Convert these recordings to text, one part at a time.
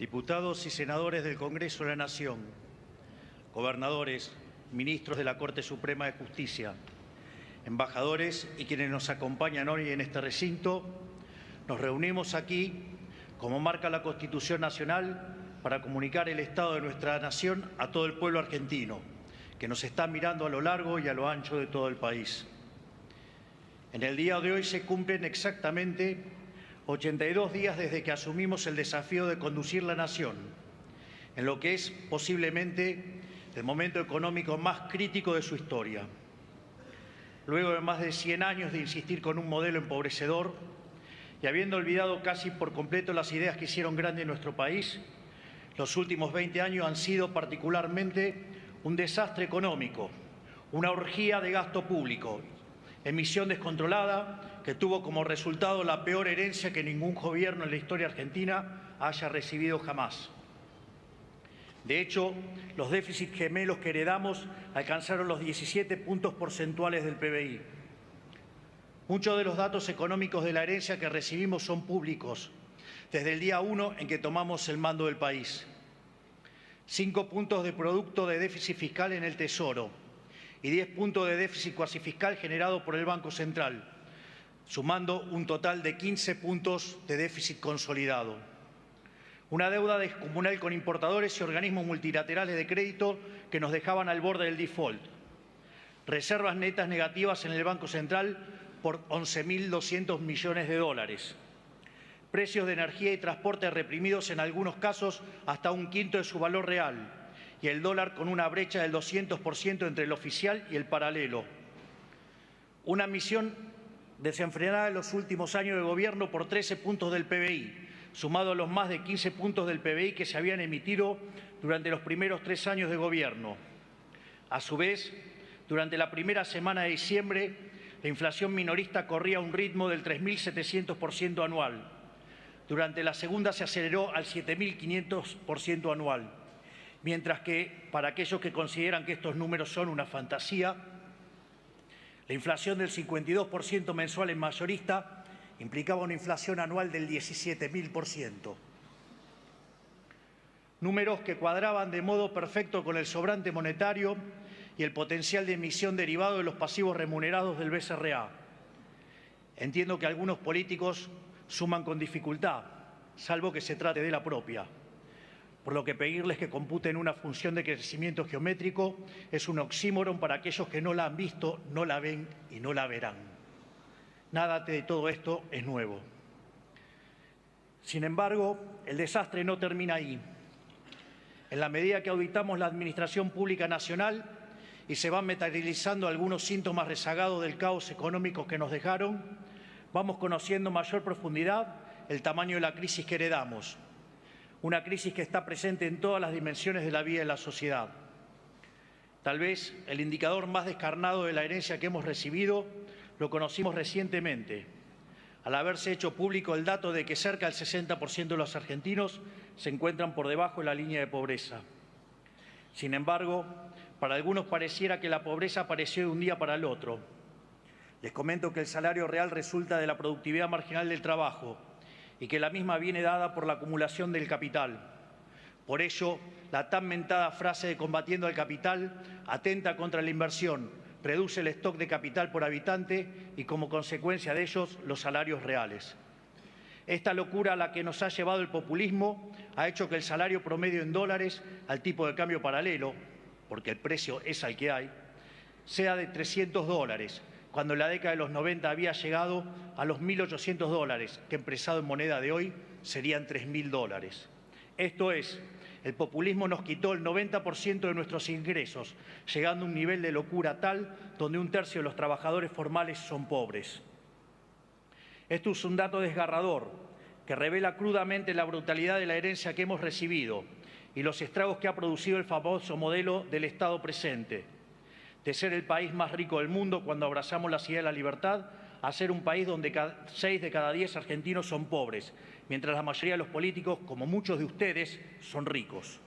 diputados y senadores del Congreso de la Nación, gobernadores, ministros de la Corte Suprema de Justicia, embajadores y quienes nos acompañan hoy en este recinto, nos reunimos aquí, como marca la Constitución Nacional, para comunicar el estado de nuestra nación a todo el pueblo argentino, que nos está mirando a lo largo y a lo ancho de todo el país. En el día de hoy se cumplen exactamente 82 días desde que asumimos el desafío de conducir la nación, en lo que es posiblemente el momento económico más crítico de su historia. Luego de más de 100 años de insistir con un modelo empobrecedor y habiendo olvidado casi por completo las ideas que hicieron grande nuestro país, los últimos 20 años han sido particularmente un desastre económico, una orgía de gasto público, emisión descontrolada que tuvo como resultado la peor herencia que ningún gobierno en la historia argentina haya recibido jamás. De hecho, los déficits gemelos que heredamos alcanzaron los 17 puntos porcentuales del PBI. Muchos de los datos económicos de la herencia que recibimos son públicos, desde el día 1 en que tomamos el mando del país. 5 puntos de producto de déficit fiscal en el Tesoro y 10 puntos de déficit cuasi fiscal generado por el Banco Central, sumando un total de 15 puntos de déficit consolidado. Una deuda descomunal con importadores y organismos multilaterales de crédito que nos dejaban al borde del default. Reservas netas negativas en el Banco Central por 11.200 millones de dólares. Precios de energía y transporte reprimidos en algunos casos hasta un quinto de su valor real. Y el dólar con una brecha del 200% entre el oficial y el paralelo. Una emisión desenfrenada en los últimos años de gobierno por 13 puntos del PBI, sumado a los más de 15 puntos del PBI que se habían emitido durante los primeros 3 años de gobierno. A su vez, durante la primera semana de diciembre, la inflación minorista corría a un ritmo del 3.700% anual. Durante la segunda se aceleró al 7.500% anual. Mientras que, para aquellos que consideran que estos números son una fantasía, la inflación del 52% mensual en mayorista implicaba una inflación anual del 17.000%. Números que cuadraban de modo perfecto con el sobrante monetario y el potencial de emisión derivado de los pasivos remunerados del BCRA. Entiendo que algunos políticos suman con dificultad, salvo que se trate de la propia. Por lo que pedirles que computen una función de crecimiento geométrico es un oxímoron para aquellos que no la han visto, no la ven y no la verán. Nada de todo esto es nuevo. Sin embargo, el desastre no termina ahí. En la medida que auditamos la Administración Pública Nacional y se van materializando algunos síntomas rezagados del caos económico que nos dejaron, vamos conociendo mayor profundidad el tamaño de la crisis que heredamos. Una crisis que está presente en todas las dimensiones de la vida de la sociedad. Tal vez el indicador más descarnado de la herencia que hemos recibido lo conocimos recientemente, al haberse hecho público el dato de que cerca del 60% de los argentinos se encuentran por debajo de la línea de pobreza. Sin embargo, para algunos pareciera que la pobreza apareció de un día para el otro. Les comento que el salario real resulta de la productividad marginal del trabajo, y que la misma viene dada por la acumulación del capital. Por ello, la tan mentada frase de combatiendo al capital atenta contra la inversión, reduce el stock de capital por habitante y, como consecuencia de ellos, los salarios reales. Esta locura a la que nos ha llevado el populismo ha hecho que el salario promedio en dólares al tipo de cambio paralelo, porque el precio es al que hay, sea de $300, cuando en la década de los 90 había llegado a los $1.800, que expresado en moneda de hoy serían $3.000. Esto es, el populismo nos quitó el 90% de nuestros ingresos, llegando a un nivel de locura tal donde un tercio de los trabajadores formales son pobres. Esto es un dato desgarrador que revela crudamente la brutalidad de la herencia que hemos recibido y los estragos que ha producido el famoso modelo del Estado presente, de ser el país más rico del mundo cuando abrazamos la idea de la libertad, a ser un país donde 6 de cada 10 argentinos son pobres, mientras la mayoría de los políticos, como muchos de ustedes, son ricos.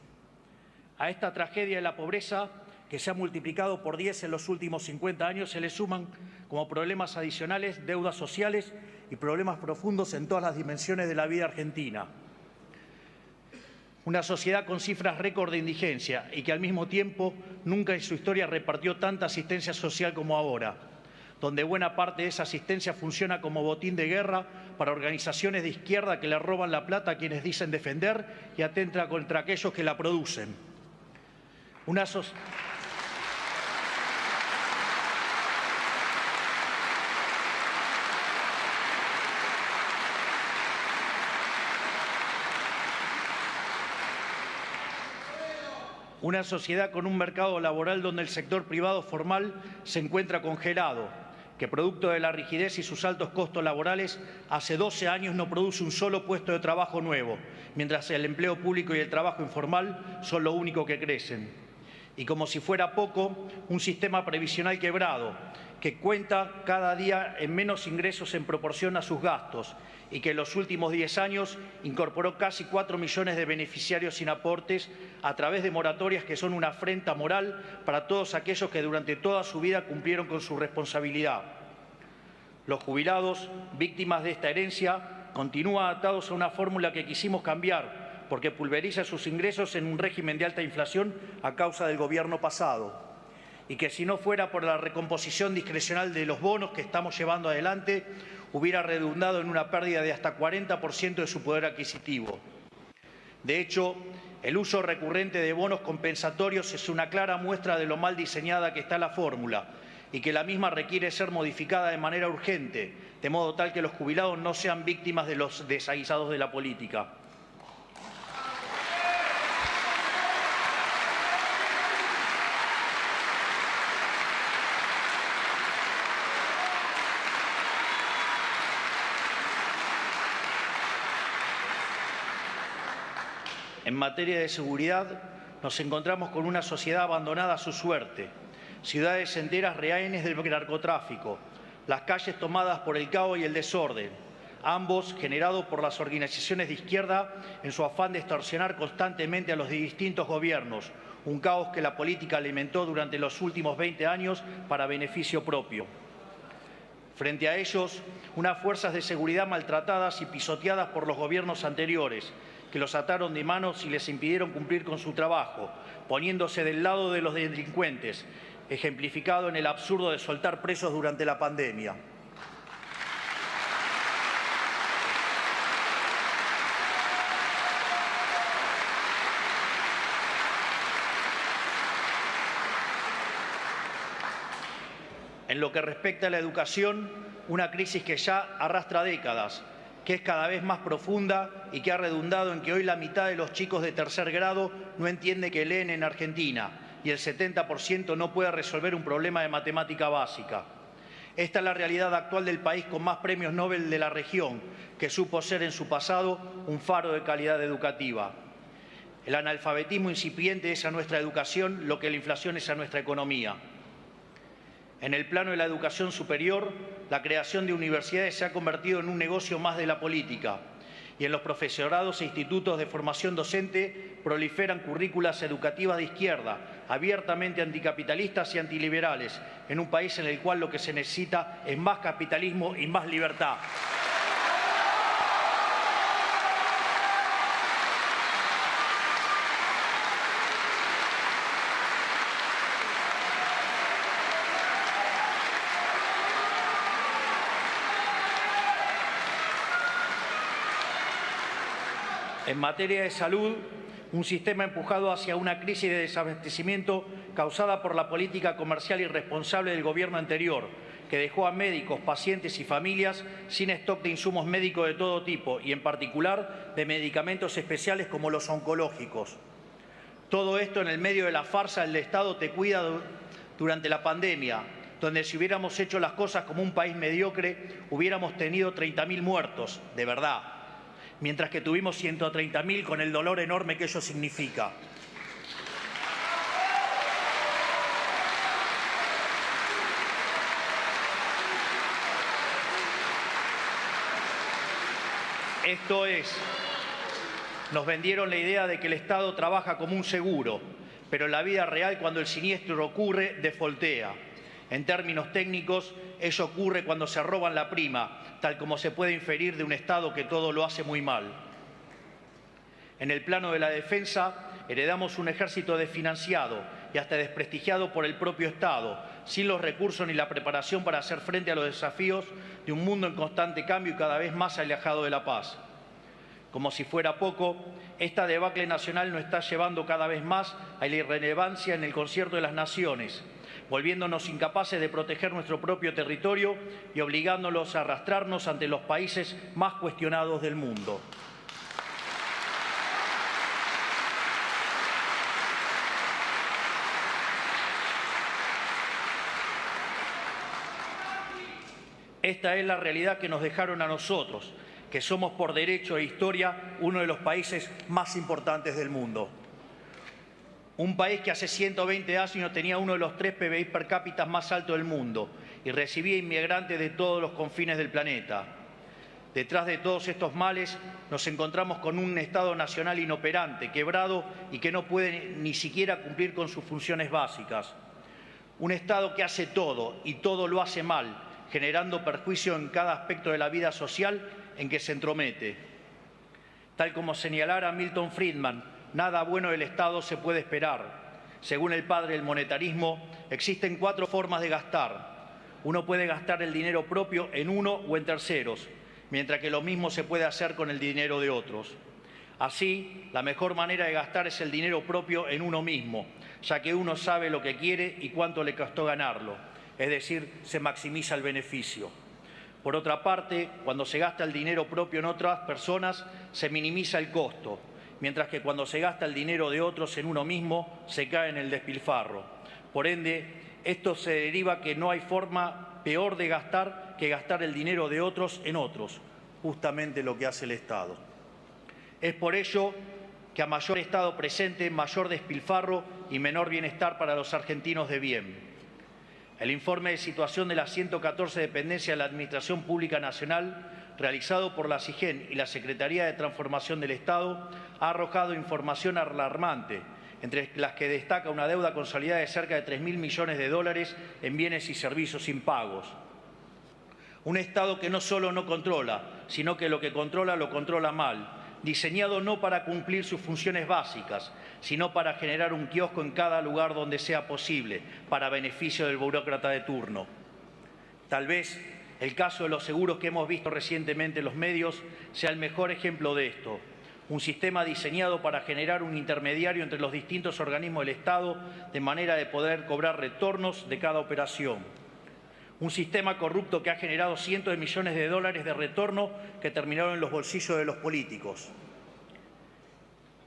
A esta tragedia de la pobreza, que se ha multiplicado por 10 en los últimos 50 años, se le suman como problemas adicionales deudas sociales y problemas profundos en todas las dimensiones de la vida argentina. Una sociedad con cifras récord de indigencia y que al mismo tiempo nunca en su historia repartió tanta asistencia social como ahora, donde buena parte de esa asistencia funciona como botín de guerra para organizaciones de izquierda que le roban la plata a quienes dicen defender y atentan contra aquellos que la producen. Una sociedad con un mercado laboral donde el sector privado formal se encuentra congelado, que producto de la rigidez y sus altos costos laborales, hace 12 años no produce un solo puesto de trabajo nuevo, mientras el empleo público y el trabajo informal son lo único que crecen. Y como si fuera poco, un sistema previsional quebrado, que cuenta cada día en menos ingresos en proporción a sus gastos y que en los últimos 10 años incorporó casi 4 millones de beneficiarios sin aportes a través de moratorias que son una afrenta moral para todos aquellos que durante toda su vida cumplieron con su responsabilidad. Los jubilados, víctimas de esta herencia, continúan atados a una fórmula que quisimos cambiar porque pulveriza sus ingresos en un régimen de alta inflación a causa del gobierno pasado. Y que si no fuera por la recomposición discrecional de los bonos que estamos llevando adelante, hubiera redundado en una pérdida de hasta 40% de su poder adquisitivo. De hecho, el uso recurrente de bonos compensatorios es una clara muestra de lo mal diseñada que está la fórmula y que la misma requiere ser modificada de manera urgente, de modo tal que los jubilados no sean víctimas de los desaguisados de la política. En materia de seguridad, nos encontramos con una sociedad abandonada a su suerte, ciudades enteras rehenes del narcotráfico, las calles tomadas por el caos y el desorden, ambos generados por las organizaciones de izquierda en su afán de extorsionar constantemente a los distintos gobiernos, un caos que la política alimentó durante los últimos 20 años para beneficio propio. Frente a ellos, unas fuerzas de seguridad maltratadas y pisoteadas por los gobiernos anteriores, que los ataron de manos y les impidieron cumplir con su trabajo, poniéndose del lado de los delincuentes, ejemplificado en el absurdo de soltar presos durante la pandemia. En lo que respecta a la educación, una crisis que ya arrastra décadas, que es cada vez más profunda y que ha redundado en que hoy la mitad de los chicos de tercer grado no entiende que leen en Argentina y el 70% no puede resolver un problema de matemática básica. Esta es la realidad actual del país con más premios Nobel de la región, que supo ser en su pasado un faro de calidad educativa. El analfabetismo incipiente es a nuestra educación lo que la inflación es a nuestra economía. En el plano de la educación superior, la creación de universidades se ha convertido en un negocio más de la política y en los profesorados e institutos de formación docente proliferan currículas educativas de izquierda, abiertamente anticapitalistas y antiliberales, en un país en el cual lo que se necesita es más capitalismo y más libertad. En materia de salud, un sistema empujado hacia una crisis de desabastecimiento causada por la política comercial irresponsable del gobierno anterior, que dejó a médicos, pacientes y familias sin stock de insumos médicos de todo tipo y, en particular, de medicamentos especiales como los oncológicos. Todo esto en el medio de la farsa del Estado te cuida durante la pandemia, donde si hubiéramos hecho las cosas como un país mediocre, hubiéramos tenido 30.000 muertos, de verdad, mientras que tuvimos 130.000 con el dolor enorme que ello significa. Esto es, nos vendieron la idea de que el Estado trabaja como un seguro, pero en la vida real, cuando el siniestro ocurre, defoltea. En términos técnicos, ello ocurre cuando se roban la prima, tal como se puede inferir de un Estado que todo lo hace muy mal. En el plano de la defensa, heredamos un ejército desfinanciado y hasta desprestigiado por el propio Estado, sin los recursos ni la preparación para hacer frente a los desafíos de un mundo en constante cambio y cada vez más alejado de la paz. Como si fuera poco, esta debacle nacional nos está llevando cada vez más a la irrelevancia en el concierto de las naciones, volviéndonos incapaces de proteger nuestro propio territorio y obligándolos a arrastrarnos ante los países más cuestionados del mundo. Esta es la realidad que nos dejaron a nosotros, que somos por derecho e historia uno de los países más importantes del mundo. Un país que hace 120 años tenía uno de los 3 PBI per cápita más altos del mundo y recibía inmigrantes de todos los confines del planeta. Detrás de todos estos males nos encontramos con un Estado nacional inoperante, quebrado y que no puede ni siquiera cumplir con sus funciones básicas. Un Estado que hace todo y todo lo hace mal, generando perjuicio en cada aspecto de la vida social en que se entromete. Tal como señalara Milton Friedman, nada bueno del Estado se puede esperar. Según el padre del monetarismo, existen 4 formas de gastar. Uno puede gastar el dinero propio en uno o en terceros, mientras que lo mismo se puede hacer con el dinero de otros. Así, la mejor manera de gastar es el dinero propio en uno mismo, ya que uno sabe lo que quiere y cuánto le costó ganarlo. Es decir, se maximiza el beneficio. Por otra parte, cuando se gasta el dinero propio en otras personas, se minimiza el costo, mientras que cuando se gasta el dinero de otros en uno mismo, se cae en el despilfarro. Por ende, esto se deriva que no hay forma peor de gastar que gastar el dinero de otros en otros, justamente lo que hace el Estado. Es por ello que a mayor Estado presente, mayor despilfarro y menor bienestar para los argentinos de bien. El informe de situación de las 114 dependencias de la Administración Pública Nacional, realizado por la SIGEN y la Secretaría de Transformación del Estado, ha arrojado información alarmante, entre las que destaca una deuda consolidada de cerca de 3.000 millones de dólares en bienes y servicios impagos. Un Estado que no solo no controla, sino que lo que controla lo controla mal, diseñado no para cumplir sus funciones básicas, sino para generar un kiosco en cada lugar donde sea posible, para beneficio del burócrata de turno. Tal vez el caso de los seguros que hemos visto recientemente en los medios sea el mejor ejemplo de esto. Un sistema diseñado para generar un intermediario entre los distintos organismos del Estado de manera de poder cobrar retornos de cada operación. Un sistema corrupto que ha generado cientos de millones de dólares de retorno que terminaron en los bolsillos de los políticos.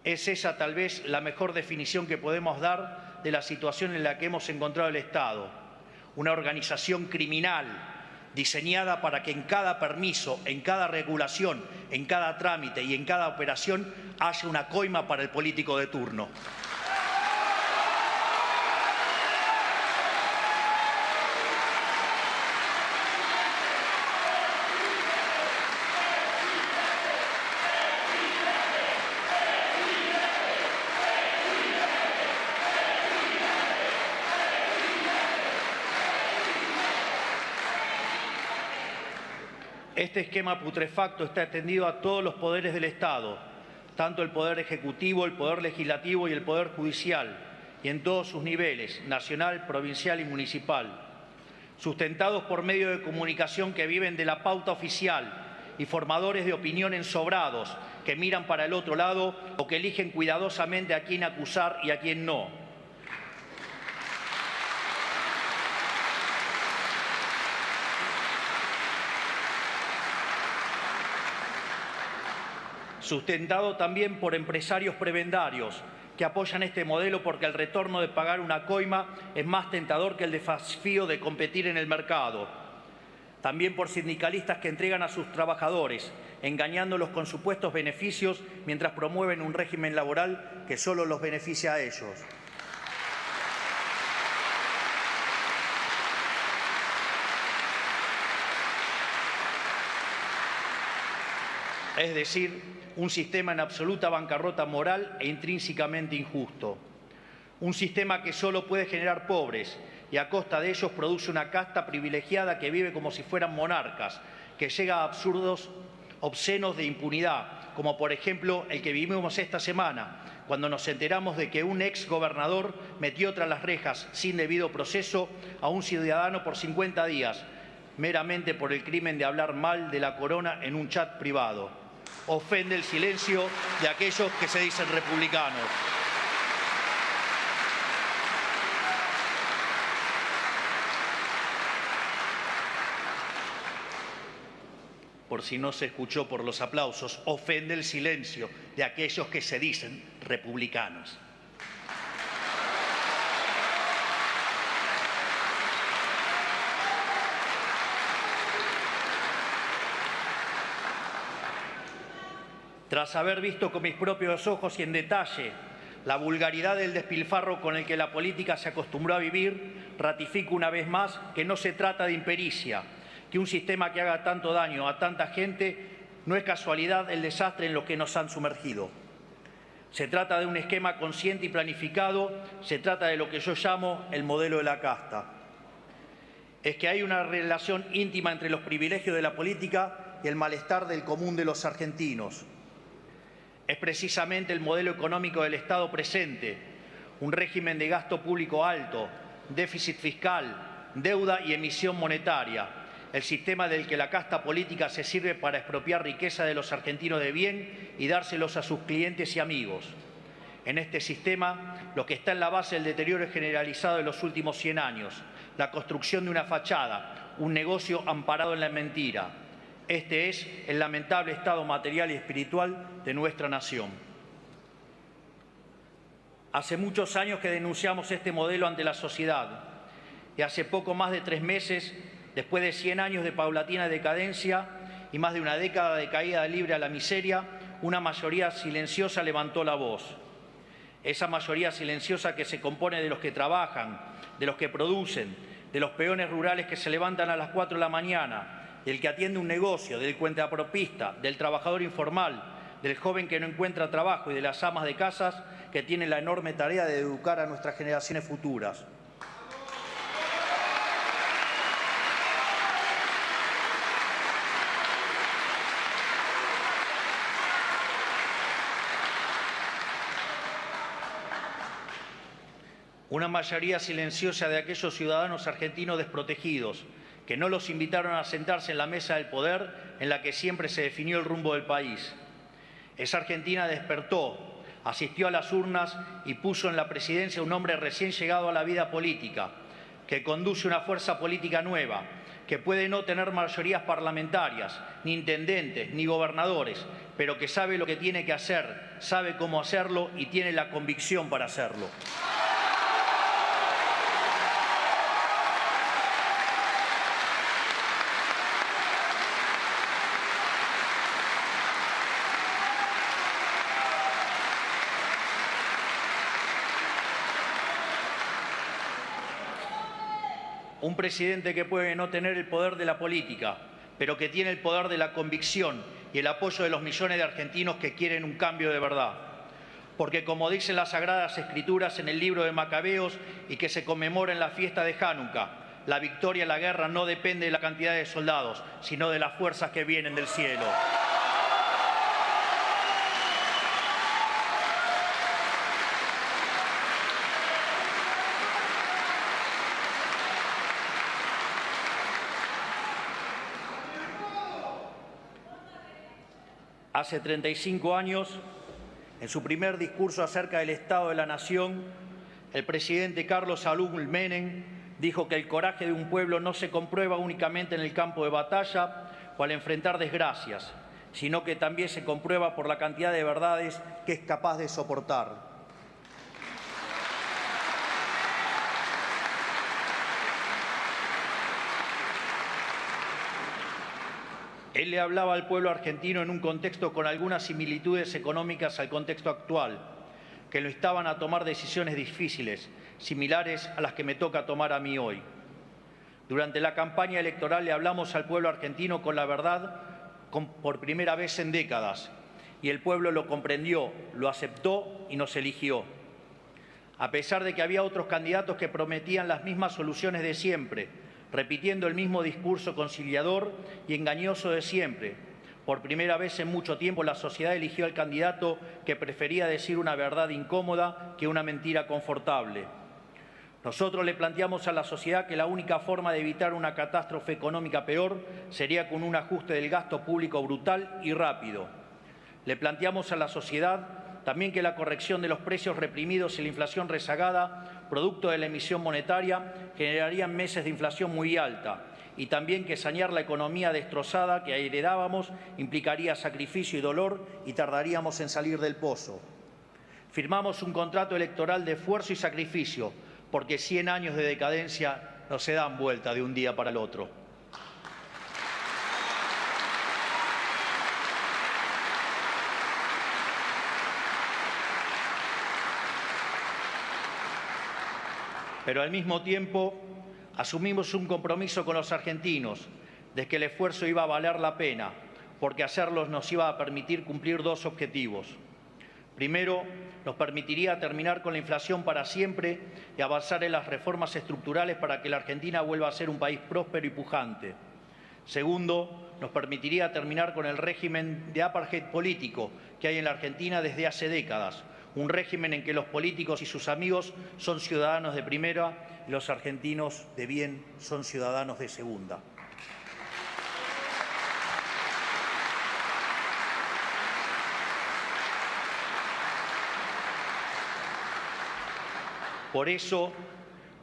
Es esa tal vez la mejor definición que podemos dar de la situación en la que hemos encontrado el Estado. Una organización criminal diseñada para que en cada permiso, en cada regulación, en cada trámite y en cada operación haya una coima para el político de turno. Este esquema putrefacto está extendido a todos los poderes del Estado, tanto el Poder Ejecutivo, el Poder Legislativo y el Poder Judicial, y en todos sus niveles, nacional, provincial y municipal, sustentados por medios de comunicación que viven de la pauta oficial y formadores de opinión ensobrados que miran para el otro lado o que eligen cuidadosamente a quién acusar y a quién no. Sustentado también por empresarios prebendarios que apoyan este modelo porque el retorno de pagar una coima es más tentador que el desafío de competir en el mercado. También por sindicalistas que entregan a sus trabajadores, engañándolos con supuestos beneficios mientras promueven un régimen laboral que solo los beneficia a ellos. Es decir, un sistema en absoluta bancarrota moral e intrínsecamente injusto. Un sistema que solo puede generar pobres y a costa de ellos produce una casta privilegiada que vive como si fueran monarcas, que llega a absurdos obscenos de impunidad, como por ejemplo el que vivimos esta semana, cuando nos enteramos de que un ex gobernador metió tras las rejas sin debido proceso a un ciudadano por 50 días, meramente por el crimen de hablar mal de la corona en un chat privado. Ofende el silencio de aquellos que se dicen republicanos. Por si no se escuchó por los aplausos, ofende el silencio de aquellos que se dicen republicanos. Tras haber visto con mis propios ojos y en detalle la vulgaridad del despilfarro con el que la política se acostumbró a vivir, ratifico una vez más que no se trata de impericia, que un sistema que haga tanto daño a tanta gente no es casualidad el desastre en lo que nos han sumergido. Se trata de un esquema consciente y planificado, se trata de lo que yo llamo el modelo de la casta. Es que hay una relación íntima entre los privilegios de la política y el malestar del común de los argentinos. Es precisamente el modelo económico del Estado presente, un régimen de gasto público alto, déficit fiscal, deuda y emisión monetaria, el sistema del que la casta política se sirve para expropiar riqueza de los argentinos de bien y dárselos a sus clientes y amigos. En este sistema, lo que está en la base del deterioro generalizado de los últimos 100 años, la construcción de una fachada, un negocio amparado en la mentira. Este es el lamentable estado material y espiritual de nuestra nación. Hace muchos años que denunciamos este modelo ante la sociedad y hace poco más de 3 meses, después de 100 años de paulatina decadencia y más de una década de caída libre a la miseria, una mayoría silenciosa levantó la voz. Esa mayoría silenciosa que se compone de los que trabajan, de los que producen, de los peones rurales que se levantan a las 4 de la mañana, del que atiende un negocio, del cuentapropista, del trabajador informal, del joven que no encuentra trabajo y de las amas de casas que tienen la enorme tarea de educar a nuestras generaciones futuras. Una mayoría silenciosa de aquellos ciudadanos argentinos desprotegidos, que no los invitaron a sentarse en la mesa del poder en la que siempre se definió el rumbo del país. Esa Argentina despertó, asistió a las urnas y puso en la presidencia un hombre recién llegado a la vida política, que conduce una fuerza política nueva, que puede no tener mayorías parlamentarias, ni intendentes, ni gobernadores, pero que sabe lo que tiene que hacer, sabe cómo hacerlo y tiene la convicción para hacerlo. Un presidente que puede no tener el poder de la política, pero que tiene el poder de la convicción y el apoyo de los millones de argentinos que quieren un cambio de verdad. Porque como dicen las Sagradas Escrituras en el libro de Macabeos y que se conmemora en la fiesta de Hanukkah, la victoria en la guerra no depende de la cantidad de soldados, sino de las fuerzas que vienen del cielo. Hace 35 años, en su primer discurso acerca del Estado de la Nación, el presidente Carlos Saúl Menem dijo que el coraje de un pueblo no se comprueba únicamente en el campo de batalla o al enfrentar desgracias, sino que también se comprueba por la cantidad de verdades que es capaz de soportar. Él le hablaba al pueblo argentino en un contexto con algunas similitudes económicas al contexto actual, que lo instaban a tomar decisiones difíciles, similares a las que me toca tomar a mí hoy. Durante la campaña electoral le hablamos al pueblo argentino con la verdad por primera vez en décadas, y el pueblo lo comprendió, lo aceptó y nos eligió. A pesar de que había otros candidatos que prometían las mismas soluciones de siempre, repitiendo el mismo discurso conciliador y engañoso de siempre, Por primera vez en mucho tiempo la sociedad eligió al candidato que prefería decir una verdad incómoda que una mentira confortable. Nosotros le planteamos a la sociedad que la única forma de evitar una catástrofe económica peor sería con un ajuste del gasto público brutal y rápido. Le planteamos a la sociedad también que la corrección de los precios reprimidos y la inflación rezagada, producto de la emisión monetaria, generarían meses de inflación muy alta, y también que sanear la economía destrozada que heredábamos implicaría sacrificio y dolor y tardaríamos en salir del pozo. Firmamos un contrato electoral de esfuerzo y sacrificio, porque 100 años de decadencia no se dan vuelta de un día para el otro. Pero al mismo tiempo asumimos un compromiso con los argentinos de que el esfuerzo iba a valer la pena, porque hacerlo nos iba a permitir cumplir dos objetivos. Primero, nos permitiría terminar con la inflación para siempre y avanzar en las reformas estructurales para que la Argentina vuelva a ser un país próspero y pujante. Segundo, nos permitiría terminar con el régimen de apartheid político que hay en la Argentina desde hace décadas, un régimen en que los políticos y sus amigos son ciudadanos de primera y los argentinos de bien son ciudadanos de segunda. Por eso,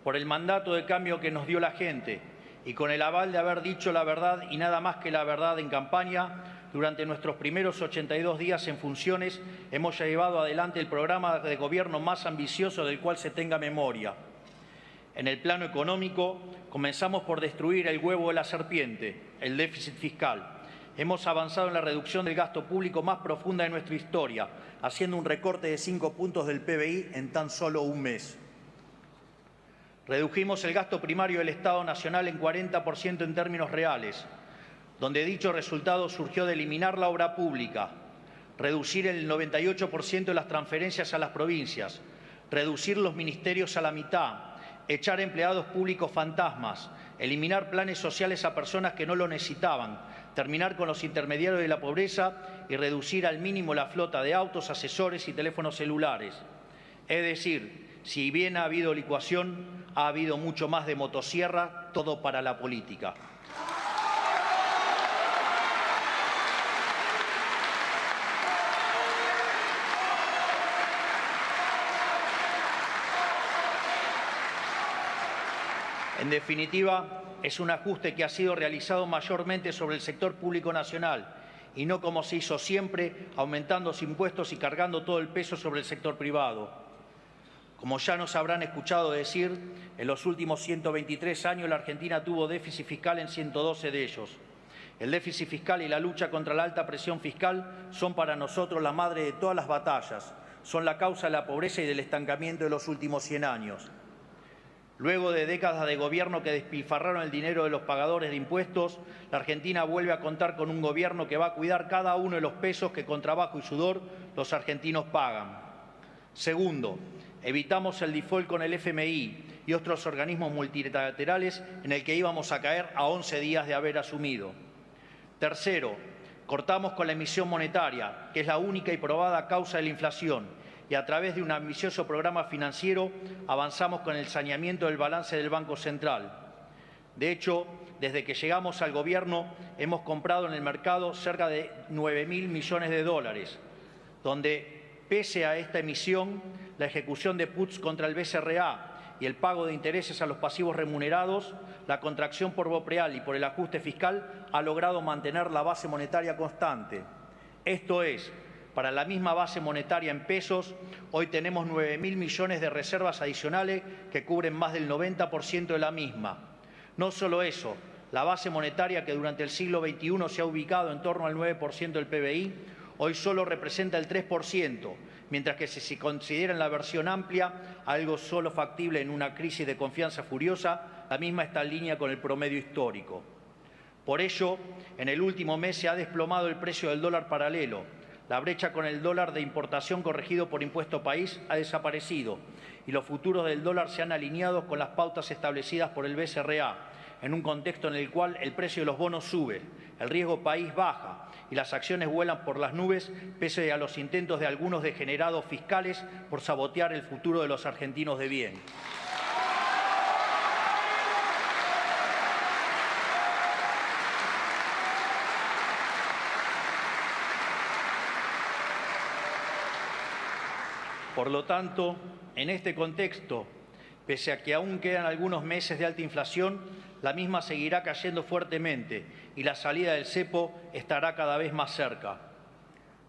por el mandato de cambio que nos dio la gente y con el aval de haber dicho la verdad y nada más que la verdad en campaña, durante nuestros primeros 82 días en funciones hemos llevado adelante el programa de gobierno más ambicioso del cual se tenga memoria. En el plano económico, comenzamos por destruir el huevo de la serpiente, el déficit fiscal. Hemos avanzado en la reducción del gasto público más profunda de nuestra historia, haciendo un recorte de 5 puntos del PBI en tan solo un mes. Redujimos el gasto primario del Estado Nacional en 40% en términos reales, donde dicho resultado surgió de eliminar la obra pública, reducir el 98% de las transferencias a las provincias, reducir los ministerios a la mitad, echar empleados públicos fantasmas, eliminar planes sociales a personas que no lo necesitaban, terminar con los intermediarios de la pobreza y reducir al mínimo la flota de autos, asesores y teléfonos celulares. Es decir, si bien ha habido licuación, ha habido mucho más de motosierra, todo para la política. En definitiva, es un ajuste que ha sido realizado mayormente sobre el sector público nacional y no como se hizo siempre, aumentando los impuestos y cargando todo el peso sobre el sector privado. Como ya nos habrán escuchado decir, en los últimos 123 años la Argentina tuvo déficit fiscal en 112 de ellos. El déficit fiscal y la lucha contra la alta presión fiscal son para nosotros la madre de todas las batallas, son la causa de la pobreza y del estancamiento de los últimos 100 años. Luego de décadas de gobierno que despilfarraron el dinero de los pagadores de impuestos, la Argentina vuelve a contar con un gobierno que va a cuidar cada uno de los pesos que con trabajo y sudor los argentinos pagan. Segundo, evitamos el default con el FMI y otros organismos multilaterales en el que íbamos a caer a 11 días de haber asumido. Tercero, cortamos con la emisión monetaria, que es la única y probada causa de la inflación, y a través de un ambicioso programa financiero avanzamos con el saneamiento del balance del Banco Central. De hecho, desde que llegamos al gobierno hemos comprado en el mercado cerca de 9.000 millones de dólares, donde, pese a esta emisión, la ejecución de puts contra el BCRA y el pago de intereses a los pasivos remunerados, la contracción por BOPREAL y por el ajuste fiscal ha logrado mantener la base monetaria constante. Esto es, para la misma base monetaria en pesos, hoy tenemos 9.000 millones de reservas adicionales que cubren más del 90% de la misma. No solo eso, la base monetaria que durante el siglo XXI se ha ubicado en torno al 9% del PBI, hoy solo representa el 3%, mientras que si se considera en la versión amplia, algo solo factible en una crisis de confianza furiosa, la misma está en línea con el promedio histórico. Por ello, en el último mes se ha desplomado el precio del dólar paralelo. La brecha con el dólar de importación corregido por impuesto país ha desaparecido y los futuros del dólar se han alineado con las pautas establecidas por el BCRA, en un contexto en el cual el precio de los bonos sube, el riesgo país baja y las acciones vuelan por las nubes pese a los intentos de algunos degenerados fiscales por sabotear el futuro de los argentinos de bien. Por lo tanto, en este contexto, pese a que aún quedan algunos meses de alta inflación, la misma seguirá cayendo fuertemente y la salida del cepo estará cada vez más cerca.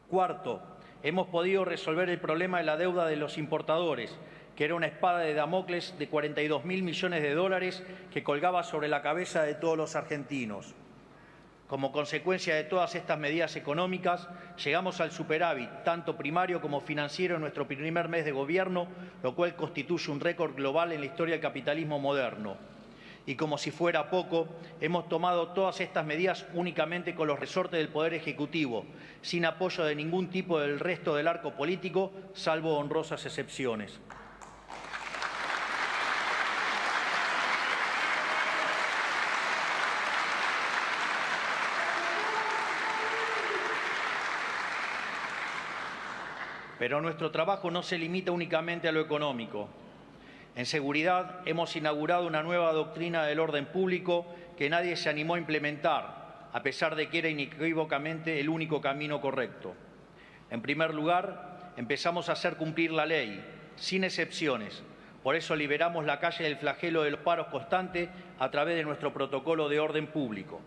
Cuarto, hemos podido resolver el problema de la deuda de los importadores, que era una espada de Damocles de 42.000 millones de dólares que colgaba sobre la cabeza de todos los argentinos. Como consecuencia de todas estas medidas económicas, llegamos al superávit, tanto primario como financiero, en nuestro primer mes de gobierno, lo cual constituye un récord global en la historia del capitalismo moderno. Y como si fuera poco, hemos tomado todas estas medidas únicamente con los resortes del Poder Ejecutivo, sin apoyo de ningún tipo del resto del arco político, salvo honrosas excepciones. Pero nuestro trabajo no se limita únicamente a lo económico. En seguridad hemos inaugurado una nueva doctrina del orden público que nadie se animó a implementar, a pesar de que era inequívocamente el único camino correcto. En primer lugar, empezamos a hacer cumplir la ley, sin excepciones. Por eso liberamos la calle del flagelo de los paros constantes a través de nuestro protocolo de orden público.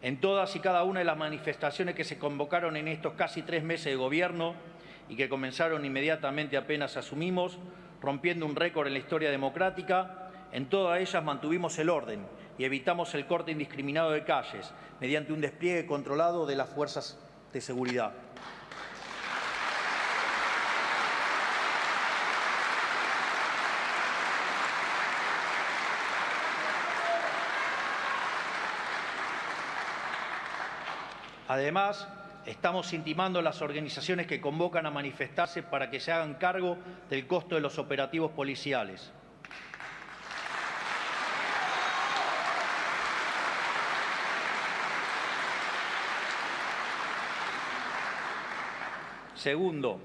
En todas y cada una de las manifestaciones que se convocaron en estos casi 3 meses de gobierno, y que comenzaron inmediatamente apenas asumimos, rompiendo un récord en la historia democrática, en todas ellas mantuvimos el orden y evitamos el corte indiscriminado de calles mediante un despliegue controlado de las fuerzas de seguridad. Además, estamos intimando a las organizaciones que convocan a manifestarse para que se hagan cargo del costo de los operativos policiales. Segundo,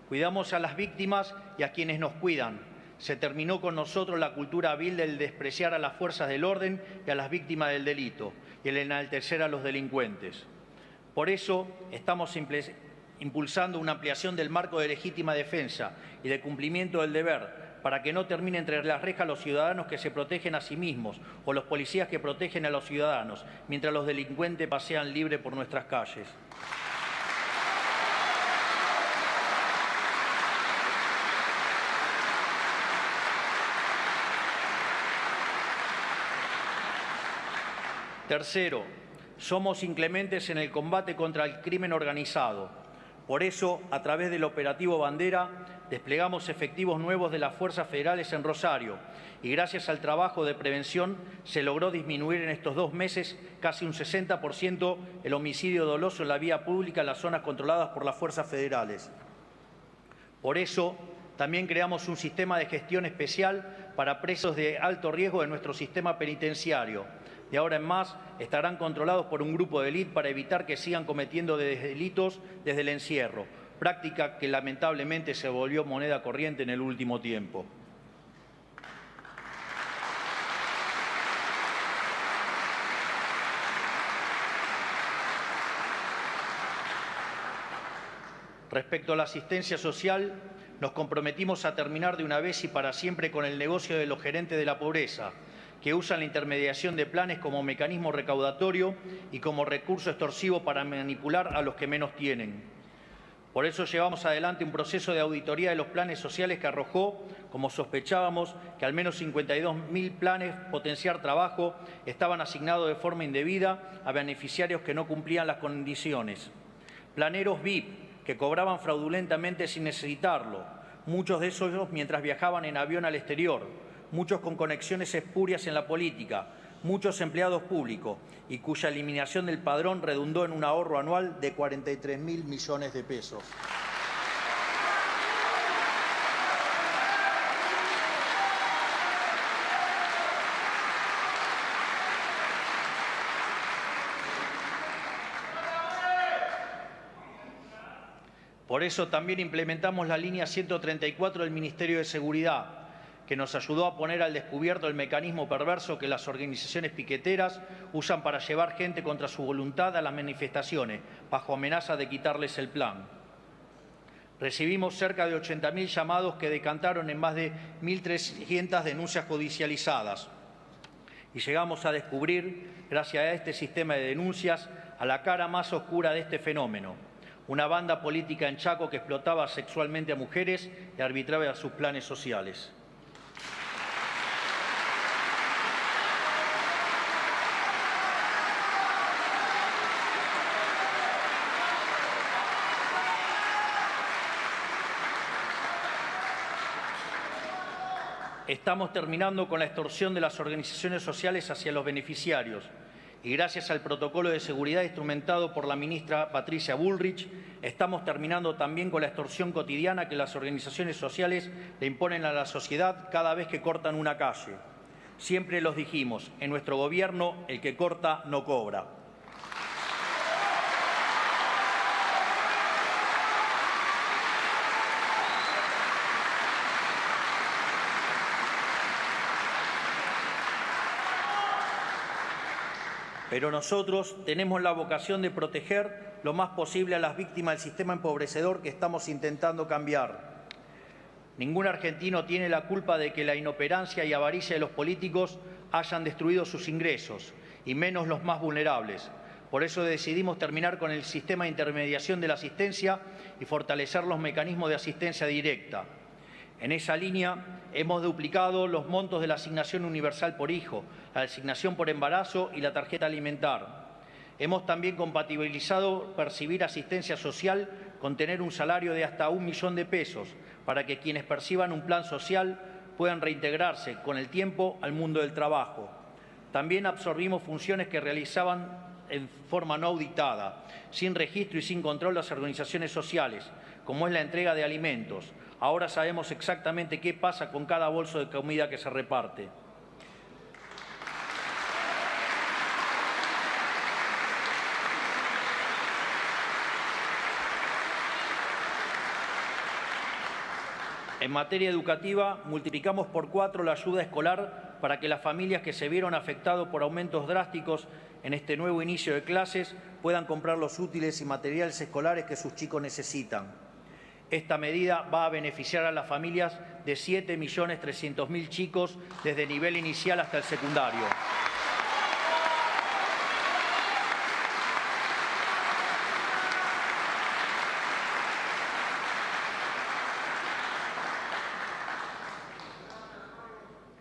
cuidamos a las víctimas y a quienes nos cuidan. Se terminó con nosotros la cultura vil del despreciar a las fuerzas del orden y a las víctimas del delito y el enaltecer a los delincuentes. Por eso estamos impulsando una ampliación del marco de legítima defensa y de cumplimiento del deber para que no terminen entre las rejas los ciudadanos que se protegen a sí mismos o los policías que protegen a los ciudadanos, mientras los delincuentes pasean libres por nuestras calles. Tercero, somos inclementes en el combate contra el crimen organizado. Por eso, a través del operativo Bandera, desplegamos efectivos nuevos de las fuerzas federales en Rosario y gracias al trabajo de prevención se logró disminuir en estos 2 meses casi un 60% el homicidio doloso en la vía pública en las zonas controladas por las fuerzas federales. Por eso, también creamos un sistema de gestión especial para presos de alto riesgo de nuestro sistema penitenciario. De ahora en más estarán controlados por un grupo de élite para evitar que sigan cometiendo delitos desde el encierro, práctica que lamentablemente se volvió moneda corriente en el último tiempo. Respecto a la asistencia social, nos comprometimos a terminar de una vez y para siempre con el negocio de los gerentes de la pobreza, que usan la intermediación de planes como mecanismo recaudatorio y como recurso extorsivo para manipular a los que menos tienen. Por eso llevamos adelante un proceso de auditoría de los planes sociales que arrojó, como sospechábamos, que al menos 52.000 planes Potenciar Trabajo estaban asignados de forma indebida a beneficiarios que no cumplían las condiciones. Planeros VIP que cobraban fraudulentamente sin necesitarlo, muchos de esos mientras viajaban en avión al exterior, muchos con conexiones espurias en la política, muchos empleados públicos y cuya eliminación del padrón redundó en un ahorro anual de 43.000 millones de pesos. Por eso también implementamos la línea 134 del Ministerio de Seguridad, que nos ayudó a poner al descubierto el mecanismo perverso que las organizaciones piqueteras usan para llevar gente contra su voluntad a las manifestaciones, bajo amenaza de quitarles el plan. Recibimos cerca de 80.000 llamados que decantaron en más de 1.300 denuncias judicializadas. Y llegamos a descubrir, gracias a este sistema de denuncias, a la cara más oscura de este fenómeno: una banda política en Chaco que explotaba sexualmente a mujeres y arbitraba sus planes sociales. Estamos terminando con la extorsión de las organizaciones sociales hacia los beneficiarios y gracias al protocolo de seguridad instrumentado por la ministra Patricia Bullrich, estamos terminando también con la extorsión cotidiana que las organizaciones sociales le imponen a la sociedad cada vez que cortan una calle. Siempre los dijimos, en nuestro gobierno el que corta no cobra. Pero nosotros tenemos la vocación de proteger lo más posible a las víctimas del sistema empobrecedor que estamos intentando cambiar. Ningún argentino tiene la culpa de que la inoperancia y avaricia de los políticos hayan destruido sus ingresos, y menos los más vulnerables. Por eso decidimos terminar con el sistema de intermediación de la asistencia y fortalecer los mecanismos de asistencia directa. En esa línea hemos duplicado los montos de la asignación universal por hijo, la asignación por embarazo y la tarjeta alimentar. Hemos también compatibilizado percibir asistencia social con tener un salario de hasta 1 millón de pesos para que quienes perciban un plan social puedan reintegrarse con el tiempo al mundo del trabajo. También absorbimos funciones que realizaban en forma no auditada, sin registro y sin control las organizaciones sociales, como es la entrega de alimentos. Ahora sabemos exactamente qué pasa con cada bolso de comida que se reparte. En materia educativa, multiplicamos por 4 la ayuda escolar para que las familias que se vieron afectadas por aumentos drásticos en este nuevo inicio de clases puedan comprar los útiles y materiales escolares que sus chicos necesitan. Esta medida va a beneficiar a las familias de 7.300.000 chicos desde el nivel inicial hasta el secundario.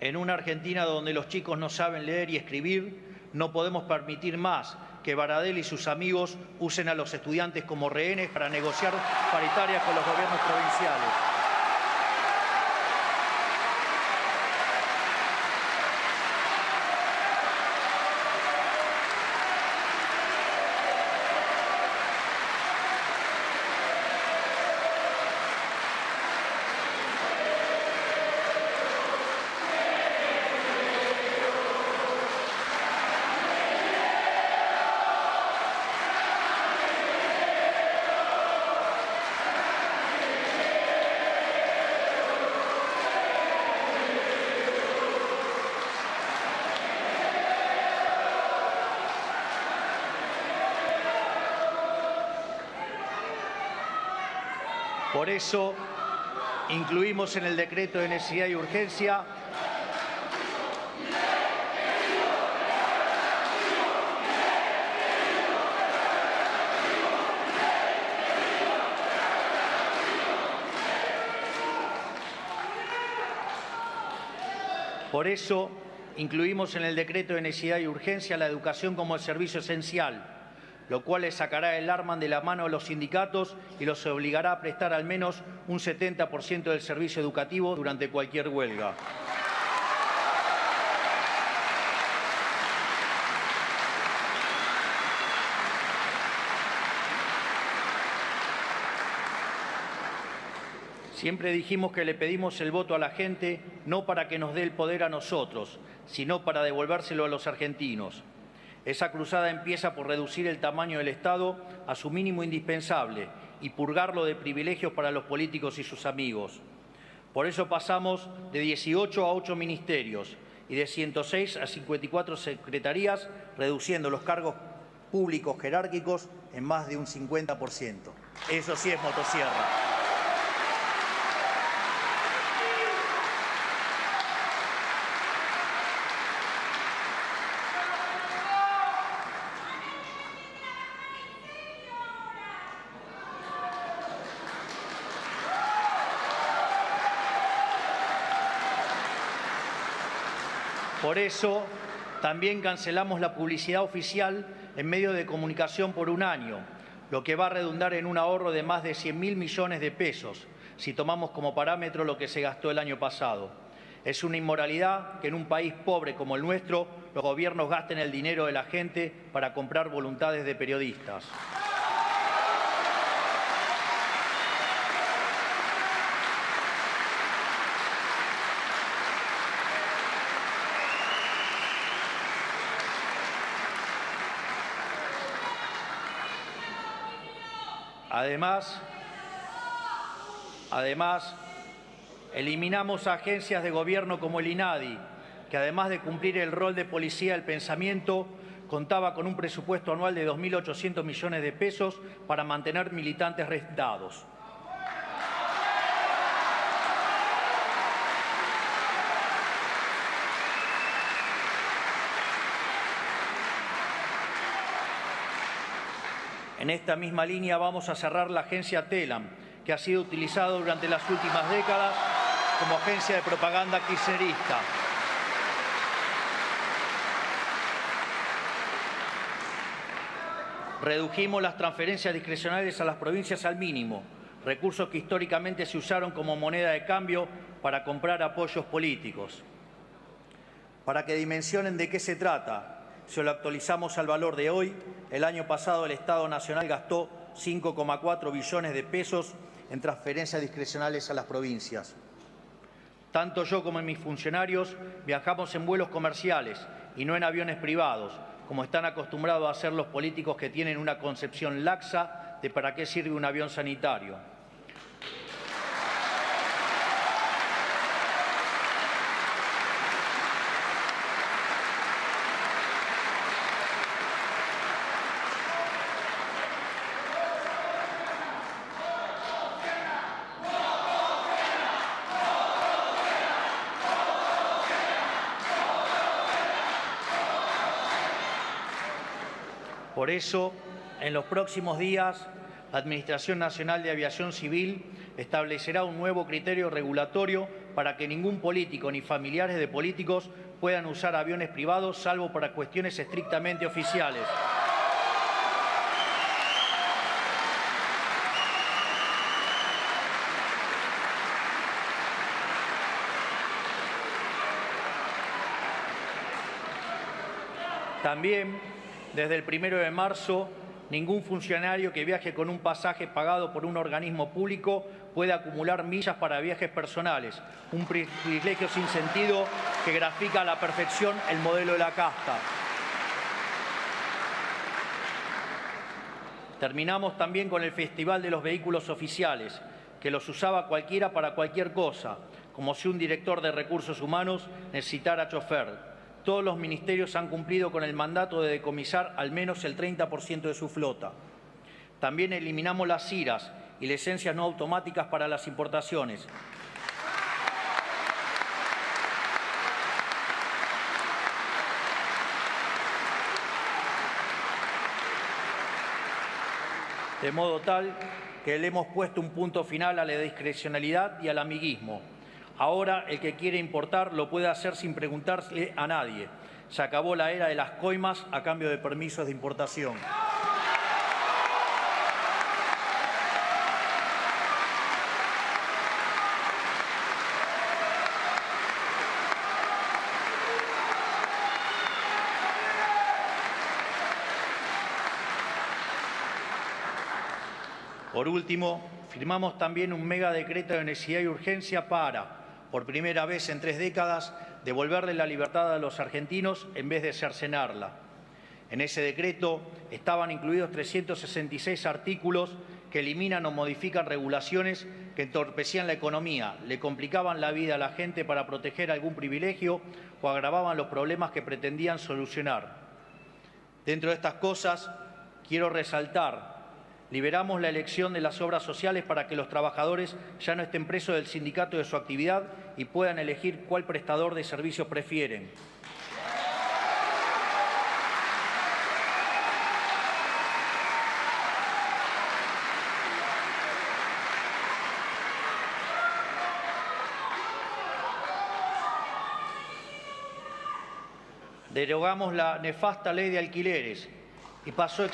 En una Argentina donde los chicos no saben leer y escribir, no podemos permitir más que Baradel y sus amigos usen a los estudiantes como rehenes para negociar paritarias con los gobiernos provinciales. Por eso, incluimos en el decreto de necesidad y urgencia la educación como el servicio esencial, lo cual les sacará el arma de la mano a los sindicatos y los obligará a prestar al menos un 70% del servicio educativo durante cualquier huelga. Siempre dijimos que le pedimos el voto a la gente no para que nos dé el poder a nosotros, sino para devolvérselo a los argentinos. Esa cruzada empieza por reducir el tamaño del Estado a su mínimo indispensable y purgarlo de privilegios para los políticos y sus amigos. Por eso pasamos de 18 a 8 ministerios y de 106 a 54 secretarías, reduciendo los cargos públicos jerárquicos en más de un 50%. Eso sí es motosierra. Por eso, también cancelamos la publicidad oficial en medios de comunicación por un año, lo que va a redundar en un ahorro de más de 100.000 millones de pesos, si tomamos como parámetro lo que se gastó el año pasado. Es una inmoralidad que en un país pobre como el nuestro, los gobiernos gasten el dinero de la gente para comprar voluntades de periodistas. Además, eliminamos agencias de gobierno como el INADI, que además de cumplir el rol de policía del pensamiento, contaba con un presupuesto anual de 2.800 millones de pesos para mantener militantes rentados. En esta misma línea vamos a cerrar la agencia TELAM, que ha sido utilizada durante las últimas décadas como agencia de propaganda kirchnerista. Redujimos las transferencias discrecionales a las provincias al mínimo, recursos que históricamente se usaron como moneda de cambio para comprar apoyos políticos. Para que dimensionen de qué se trata, si lo actualizamos al valor de hoy, el año pasado el Estado Nacional gastó 5,4 billones de pesos en transferencias discrecionales a las provincias. Tanto yo como mis funcionarios viajamos en vuelos comerciales y no en aviones privados, como están acostumbrados a hacer los políticos que tienen una concepción laxa de para qué sirve un avión sanitario. Por eso, en los próximos días, la Administración Nacional de Aviación Civil establecerá un nuevo criterio regulatorio para que ningún político ni familiares de políticos puedan usar aviones privados, salvo para cuestiones estrictamente oficiales. También, desde el 1 de marzo, ningún funcionario que viaje con un pasaje pagado por un organismo público puede acumular millas para viajes personales, un privilegio sin sentido que grafica a la perfección el modelo de la casta. Terminamos también con el Festival de los Vehículos Oficiales, que los usaba cualquiera para cualquier cosa, como si un director de recursos humanos necesitara chofer. Todos los ministerios han cumplido con el mandato de decomisar al menos el 30% de su flota. También eliminamos las CIRAs y licencias no automáticas para las importaciones. De modo tal que le hemos puesto un punto final a la discrecionalidad y al amiguismo. Ahora el que quiere importar lo puede hacer sin preguntarle a nadie. Se acabó la era de las coimas a cambio de permisos de importación. Por último, firmamos también un mega decreto de necesidad y urgencia para, por primera vez en 3 décadas, devolverle la libertad a los argentinos en vez de cercenarla. En ese decreto estaban incluidos 366 artículos que eliminan o modifican regulaciones que entorpecían la economía, le complicaban la vida a la gente para proteger algún privilegio o agravaban los problemas que pretendían solucionar. Dentro de estas cosas, quiero resaltar: liberamos la elección de las obras sociales para que los trabajadores ya no estén presos del sindicato de su actividad y puedan elegir cuál prestador de servicios prefieren. Derogamos la nefasta ley de alquileres y pasó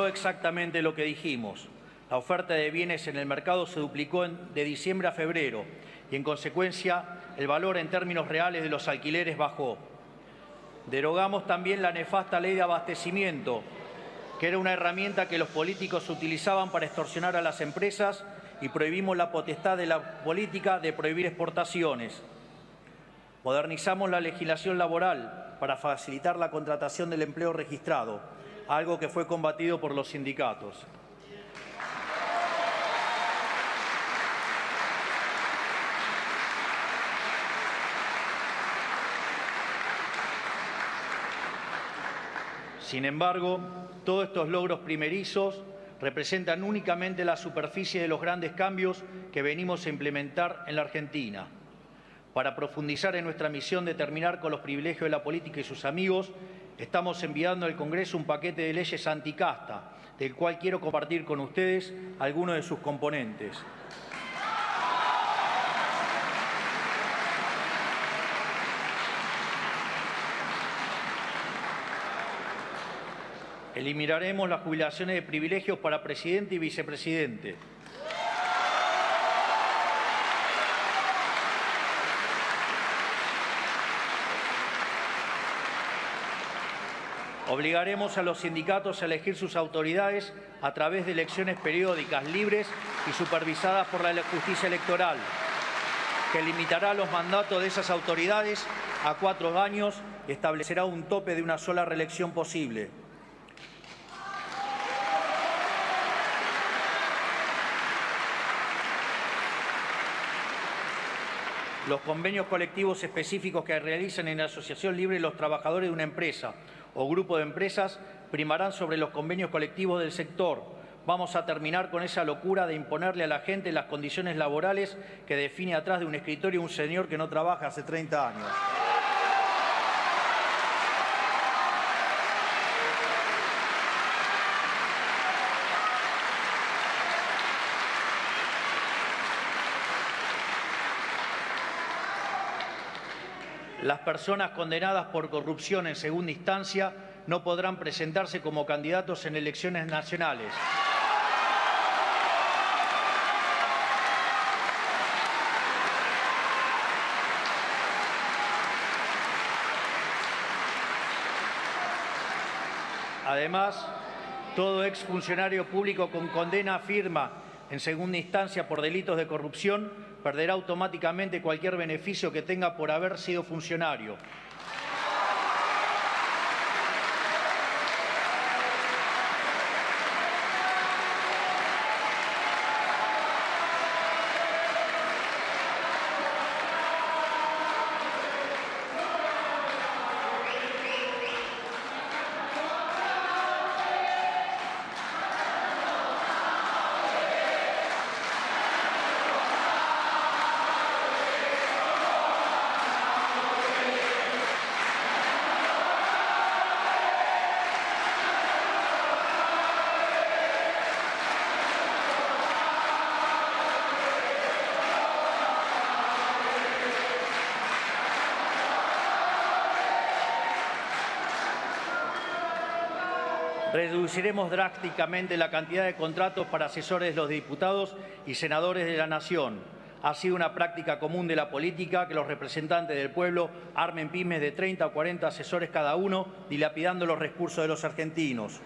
exactamente lo que dijimos. La oferta de bienes en el mercado se duplicó de diciembre a febrero y, en consecuencia, el valor en términos reales de los alquileres bajó. Derogamos también la nefasta ley de abastecimiento, que era una herramienta que los políticos utilizaban para extorsionar a las empresas, y prohibimos la potestad de la política de prohibir exportaciones. Modernizamos la legislación laboral para facilitar la contratación del empleo registrado, algo que fue combatido por los sindicatos. Sin embargo, todos estos logros primerizos representan únicamente la superficie de los grandes cambios que venimos a implementar en la Argentina. Para profundizar en nuestra misión de terminar con los privilegios de la política y sus amigos, estamos enviando al Congreso un paquete de leyes anticasta, del cual quiero compartir con ustedes algunos de sus componentes. Eliminaremos las jubilaciones de privilegios para presidente y vicepresidente. Obligaremos a los sindicatos a elegir sus autoridades a través de elecciones periódicas, libres y supervisadas por la justicia electoral, que limitará los mandatos de esas autoridades a 4 años y establecerá un tope de una sola reelección posible. Los convenios colectivos específicos que realizan en la asociación libre los trabajadores de una empresa o grupo de empresas primarán sobre los convenios colectivos del sector. Vamos a terminar con esa locura de imponerle a la gente las condiciones laborales que define atrás de un escritorio un señor que no trabaja hace 30 años. Las personas condenadas por corrupción en segunda instancia no podrán presentarse como candidatos en elecciones nacionales. Además, todo exfuncionario público con condena firme en segunda instancia por delitos de corrupción perderá automáticamente cualquier beneficio que tenga por haber sido funcionario. Reduciremos drásticamente la cantidad de contratos para asesores de los diputados y senadores de la Nación. Ha sido una práctica común de la política que los representantes del pueblo armen pymes de 30 o 40 asesores cada uno, dilapidando los recursos de los argentinos.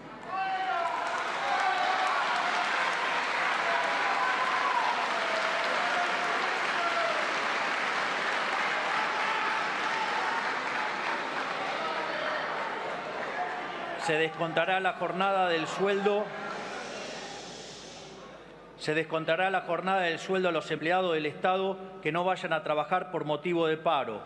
se descontará la jornada del sueldo a los empleados del Estado que no vayan a trabajar por motivo de paro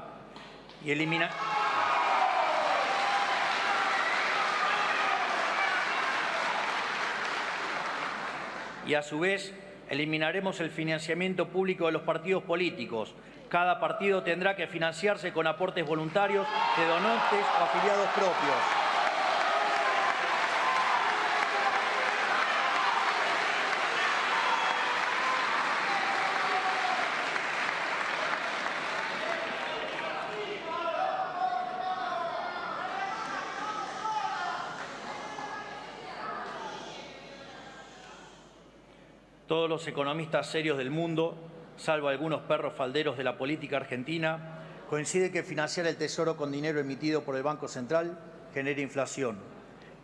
y a su vez eliminaremos el financiamiento público de los partidos políticos. Cada partido tendrá que financiarse con aportes voluntarios de donantes o afiliados propios. Todos los economistas serios del mundo, salvo algunos perros falderos de la política argentina, coinciden que financiar el Tesoro con dinero emitido por el Banco Central genera inflación.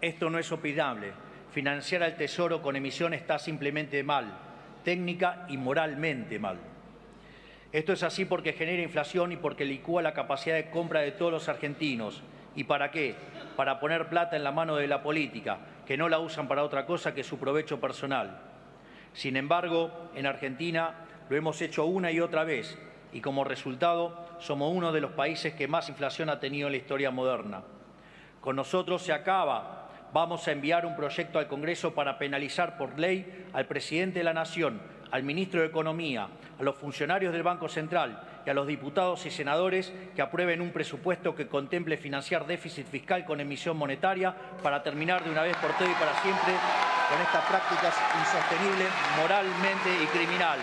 Esto no es opinable. Financiar al Tesoro con emisión está simplemente mal, técnica y moralmente mal. Esto es así porque genera inflación y porque licúa la capacidad de compra de todos los argentinos. ¿Y para qué? Para poner plata en la mano de la política, que no la usan para otra cosa que su provecho personal. Sin embargo, en Argentina lo hemos hecho una y otra vez y como resultado somos uno de los países que más inflación ha tenido en la historia moderna. Con nosotros se acaba. Vamos a enviar un proyecto al Congreso para penalizar por ley al presidente de la Nación, al ministro de Economía, a los funcionarios del Banco Central y a los diputados y senadores que aprueben un presupuesto que contemple financiar déficit fiscal con emisión monetaria para terminar de una vez por todas y para siempre con estas prácticas insostenibles moralmente y criminal.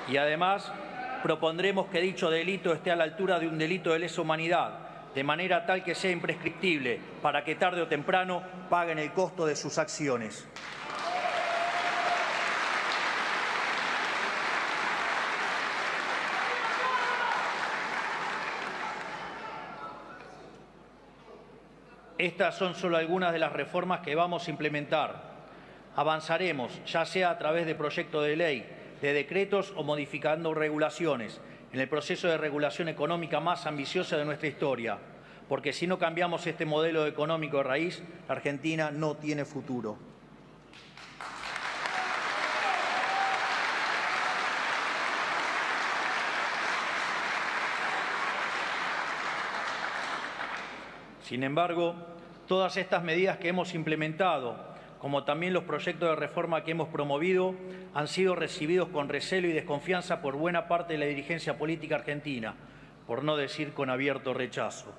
Y además propondremos que dicho delito esté a la altura de un delito de lesa humanidad, de manera tal que sea imprescriptible, para que tarde o temprano paguen el costo de sus acciones. Estas son solo algunas de las reformas que vamos a implementar. Avanzaremos, ya sea a través de proyectos de ley, de decretos o modificando regulaciones, en el proceso de regulación económica más ambiciosa de nuestra historia, porque si no cambiamos este modelo económico de raíz, la Argentina no tiene futuro. Sin embargo, todas estas medidas que hemos implementado, como también los proyectos de reforma que hemos promovido, han sido recibidos con recelo y desconfianza por buena parte de la dirigencia política argentina, por no decir con abierto rechazo.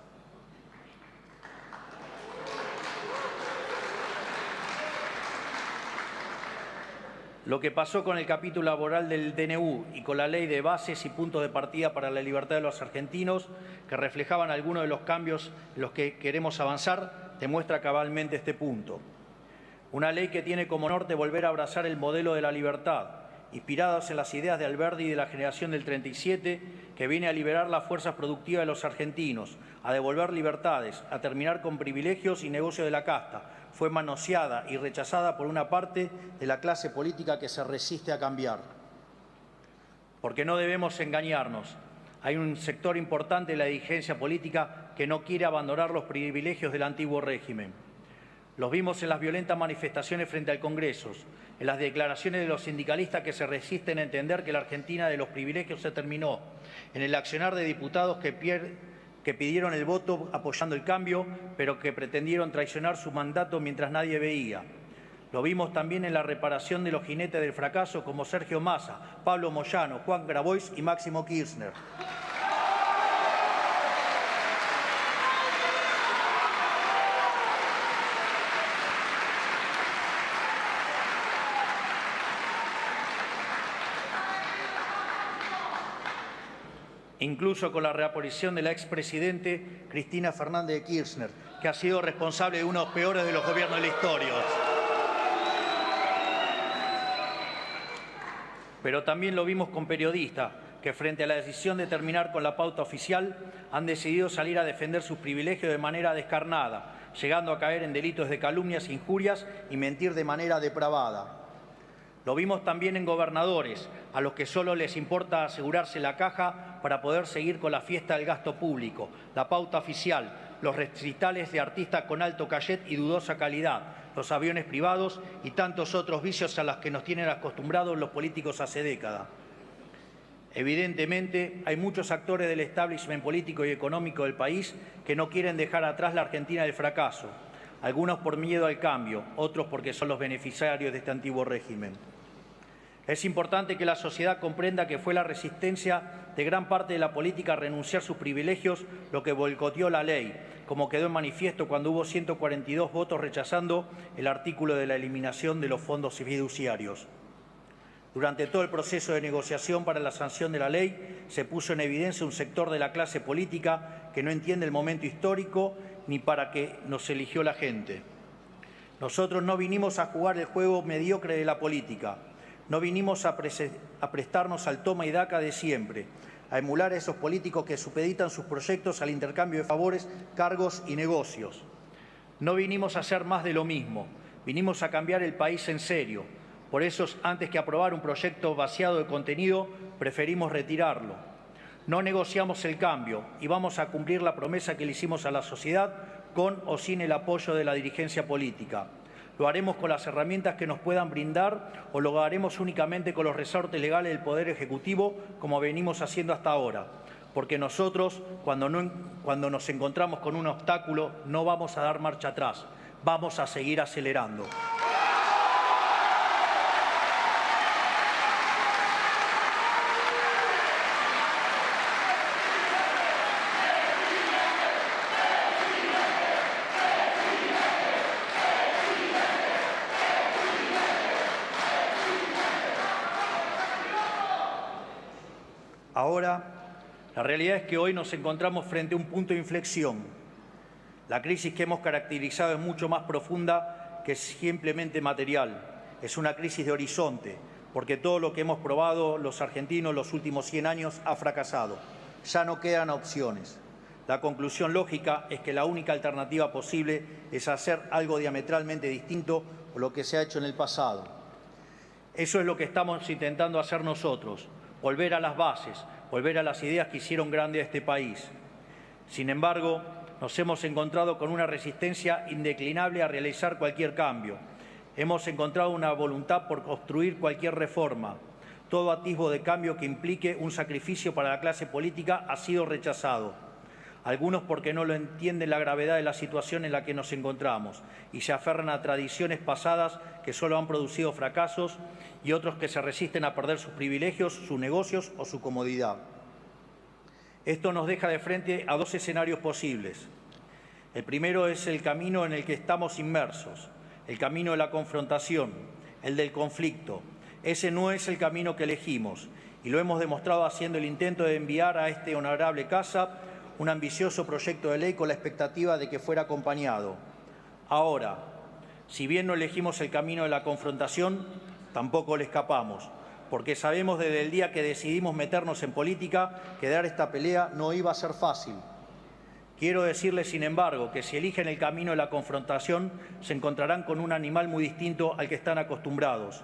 Lo que pasó con el capítulo laboral del DNU y con la ley de bases y puntos de partida para la libertad de los argentinos, que reflejaban algunos de los cambios en los que queremos avanzar, demuestra cabalmente este punto. Una ley que tiene como norte volver a abrazar el modelo de la libertad, inspirados en las ideas de Alberdi y de la generación del 37, que viene a liberar las fuerzas productivas de los argentinos, a devolver libertades, a terminar con privilegios y negocios de la casta. Fue manoseada y rechazada por una parte de la clase política que se resiste a cambiar. Porque no debemos engañarnos. Hay un sector importante de la dirigencia política que no quiere abandonar los privilegios del antiguo régimen. Los vimos en las violentas manifestaciones frente al Congreso, en las declaraciones de los sindicalistas que se resisten a entender que la Argentina de los privilegios se terminó, en el accionar de diputados que pidieron el voto apoyando el cambio, pero que pretendieron traicionar su mandato mientras nadie veía. Lo vimos también en la reparación de los jinetes del fracaso como Sergio Massa, Pablo Moyano, Juan Grabois y Máximo Kirchner. Incluso con la reaparición de la expresidente Cristina Fernández de Kirchner, que ha sido responsable de uno de los peores de los gobiernos de la historia. Pero también lo vimos con periodistas que frente a la decisión de terminar con la pauta oficial han decidido salir a defender sus privilegios de manera descarnada, llegando a caer en delitos de calumnias, injurias y mentir de manera depravada. Lo vimos también en gobernadores, a los que solo les importa asegurarse la caja para poder seguir con la fiesta del gasto público, la pauta oficial, los recitales de artistas con alto cachet y dudosa calidad, los aviones privados y tantos otros vicios a los que nos tienen acostumbrados los políticos hace décadas. Evidentemente, hay muchos actores del establishment político y económico del país que no quieren dejar atrás la Argentina del fracaso, algunos por miedo al cambio, otros porque son los beneficiarios de este antiguo régimen. Es importante que la sociedad comprenda que fue la resistencia de gran parte de la política a renunciar a sus privilegios lo que boicoteó la ley, como quedó en manifiesto cuando hubo 142 votos rechazando el artículo de la eliminación de los fondos fiduciarios. Durante todo el proceso de negociación para la sanción de la ley, se puso en evidencia un sector de la clase política que no entiende el momento histórico ni para qué nos eligió la gente. Nosotros no vinimos a jugar el juego mediocre de la política. No vinimos a prestarnos al toma y daca de siempre, a emular a esos políticos que supeditan sus proyectos al intercambio de favores, cargos y negocios. No vinimos a hacer más de lo mismo, vinimos a cambiar el país en serio. Por eso, antes que aprobar un proyecto vaciado de contenido, preferimos retirarlo. No negociamos el cambio y vamos a cumplir la promesa que le hicimos a la sociedad con o sin el apoyo de la dirigencia política. Lo haremos con las herramientas que nos puedan brindar o lo haremos únicamente con los resortes legales del Poder Ejecutivo, como venimos haciendo hasta ahora. Porque nosotros, cuando nos encontramos con un obstáculo, no vamos a dar marcha atrás, vamos a seguir acelerando. Ahora, la realidad es que hoy nos encontramos frente a un punto de inflexión. La crisis que hemos caracterizado es mucho más profunda que simplemente material. Es una crisis de horizonte, porque todo lo que hemos probado los argentinos los últimos 100 años ha fracasado. Ya no quedan opciones. La conclusión lógica es que la única alternativa posible es hacer algo diametralmente distinto a lo que se ha hecho en el pasado. Eso es lo que estamos intentando hacer nosotros. Volver a las bases, volver a las ideas que hicieron grande a este país. Sin embargo, nos hemos encontrado con una resistencia indeclinable a realizar cualquier cambio. Hemos encontrado una voluntad por construir cualquier reforma. Todo atisbo de cambio que implique un sacrificio para la clase política ha sido rechazado. Algunos porque no lo entienden la gravedad de la situación en la que nos encontramos y se aferran a tradiciones pasadas que solo han producido fracasos, y otros que se resisten a perder sus privilegios, sus negocios o su comodidad. Esto nos deja de frente a dos escenarios posibles. El primero es el camino en el que estamos inmersos, el camino de la confrontación, el del conflicto. Ese no es el camino que elegimos y lo hemos demostrado haciendo el intento de enviar a este honorable casa un ambicioso proyecto de ley con la expectativa de que fuera acompañado. Ahora, si bien no elegimos el camino de la confrontación, tampoco le escapamos, porque sabemos desde el día que decidimos meternos en política que dar esta pelea no iba a ser fácil. Quiero decirles, sin embargo, que si eligen el camino de la confrontación, se encontrarán con un animal muy distinto al que están acostumbrados,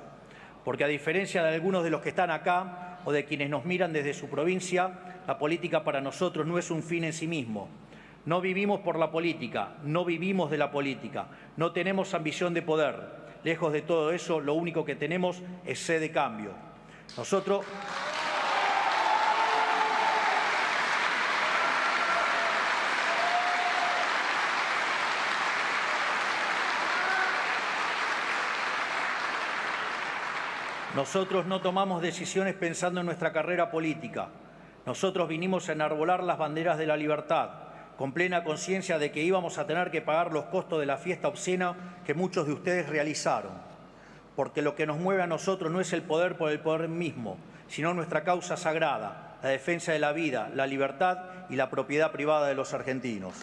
porque a diferencia de algunos de los que están acá o de quienes nos miran desde su provincia, la política para nosotros no es un fin en sí mismo. No vivimos por la política, no vivimos de la política, no tenemos ambición de poder. Lejos de todo eso, lo único que tenemos es sed de cambio. Nosotros no tomamos decisiones pensando en nuestra carrera política. Nosotros vinimos a enarbolar las banderas de la libertad, con plena conciencia de que íbamos a tener que pagar los costos de la fiesta obscena que muchos de ustedes realizaron. Porque lo que nos mueve a nosotros no es el poder por el poder mismo, sino nuestra causa sagrada, la defensa de la vida, la libertad y la propiedad privada de los argentinos.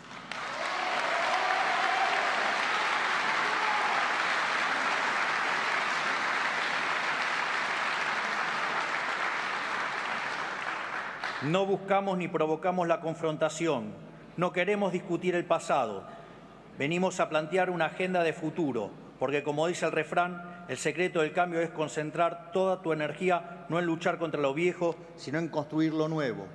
No buscamos ni provocamos la confrontación. No queremos discutir el pasado. Venimos a plantear una agenda de futuro, porque como dice el refrán, el secreto del cambio es concentrar toda tu energía no en luchar contra lo viejo, sino en construir lo nuevo.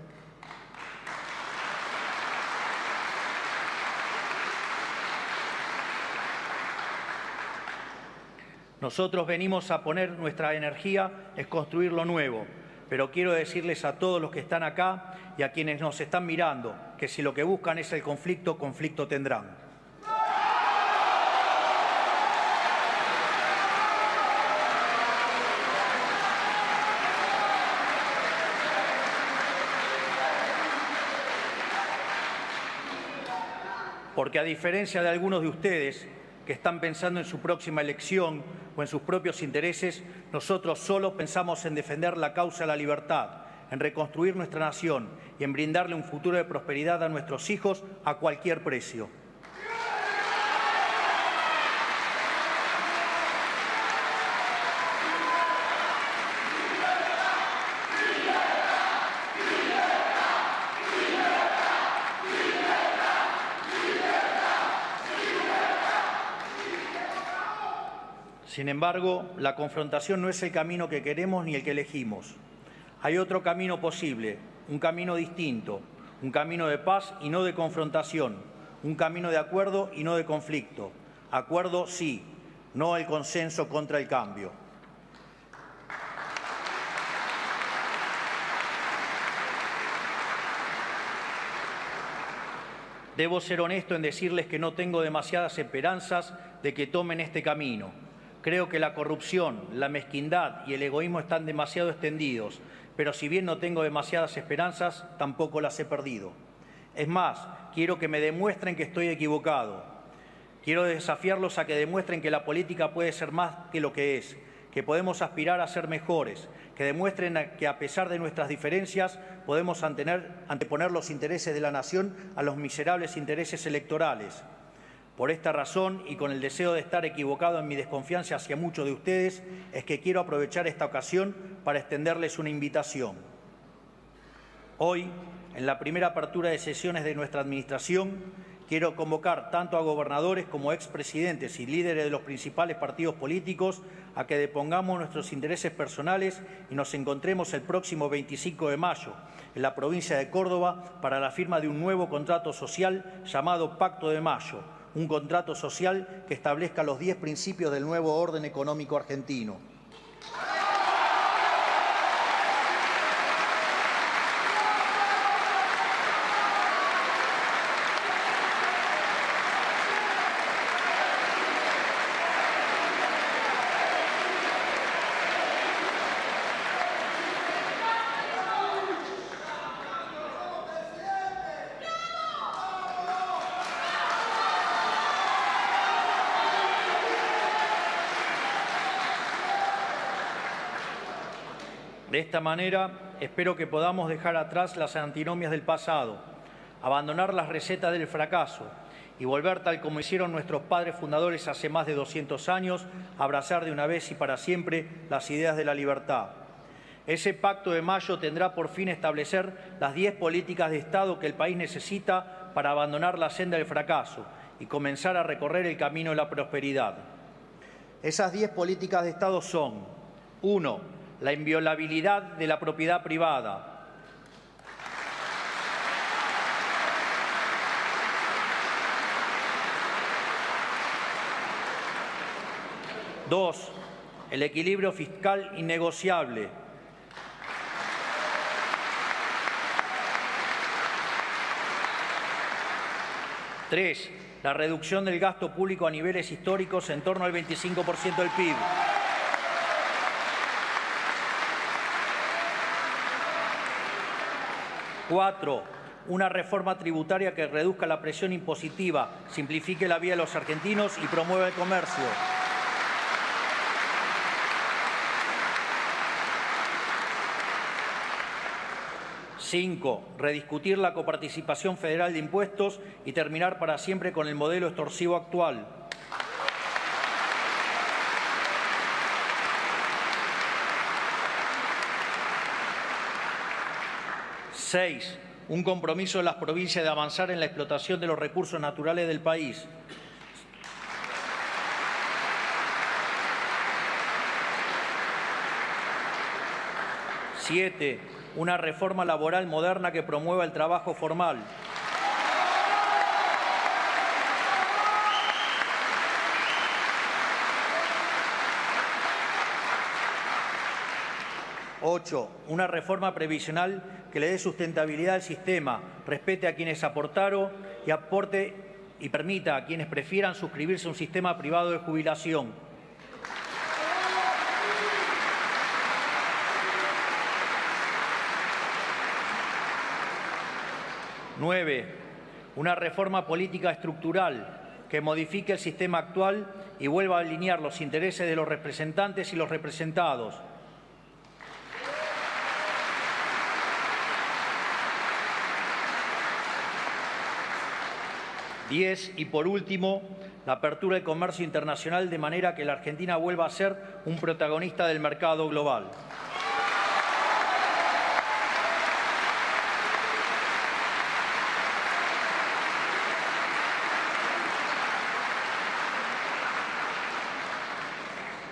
Nosotros venimos a poner nuestra energía en construir lo nuevo, pero quiero decirles a todos los que están acá y a quienes nos están mirando que si lo que buscan es el conflicto, conflicto tendrán. Porque a diferencia de algunos de ustedes que están pensando en su próxima elección o en sus propios intereses, nosotros solo pensamos en defender la causa de la libertad, en reconstruir nuestra nación y en brindarle un futuro de prosperidad a nuestros hijos a cualquier precio. Sin embargo, la confrontación no es el camino que queremos ni el que elegimos. Hay otro camino posible, un camino distinto, un camino de paz y no de confrontación, un camino de acuerdo y no de conflicto. Acuerdo sí, no el consenso contra el cambio. Debo ser honesto en decirles que no tengo demasiadas esperanzas de que tomen este camino. Creo que la corrupción, la mezquindad y el egoísmo están demasiado extendidos, pero si bien no tengo demasiadas esperanzas, tampoco las he perdido. Es más, quiero que me demuestren que estoy equivocado. Quiero desafiarlos a que demuestren que la política puede ser más que lo que es, que podemos aspirar a ser mejores, que demuestren que a pesar de nuestras diferencias podemos anteponer los intereses de la nación a los miserables intereses electorales. Por esta razón y con el deseo de estar equivocado en mi desconfianza hacia muchos de ustedes, es que quiero aprovechar esta ocasión para extenderles una invitación. Hoy, en la primera apertura de sesiones de nuestra Administración, quiero convocar tanto a gobernadores como expresidentes y líderes de los principales partidos políticos a que depongamos nuestros intereses personales y nos encontremos el próximo 25 de mayo en la provincia de Córdoba para la firma de un nuevo contrato social llamado Pacto de Mayo, un contrato social que establezca los 10 principios del nuevo orden económico argentino. De esta manera, espero que podamos dejar atrás las antinomias del pasado, abandonar las recetas del fracaso y volver, tal como hicieron nuestros padres fundadores hace más de 200 años, a abrazar de una vez y para siempre las ideas de la libertad. Ese Pacto de Mayo tendrá por fin establecer las 10 políticas de Estado que el país necesita para abandonar la senda del fracaso y comenzar a recorrer el camino de la prosperidad. Esas 10 políticas de Estado son: 1. La inviolabilidad de la propiedad privada. 2. El equilibrio fiscal innegociable. 3. La reducción del gasto público a niveles históricos en torno al 25% del PIB. 4. Una reforma tributaria que reduzca la presión impositiva, simplifique la vida de los argentinos y promueva el comercio. 5. Rediscutir la coparticipación federal de impuestos y terminar para siempre con el modelo extorsivo actual. 6. Un compromiso de las provincias de avanzar en la explotación de los recursos naturales del país. 7. Una reforma laboral moderna que promueva el trabajo formal. 8. Una reforma previsional que le dé sustentabilidad al sistema, respete a quienes aportaron y aporte y permita a quienes prefieran suscribirse a un sistema privado de jubilación. 9. Una reforma política estructural que modifique el sistema actual y vuelva a alinear los intereses de los representantes y los representados. 10. Y por último, la apertura del comercio internacional de manera que la Argentina vuelva a ser un protagonista del mercado global.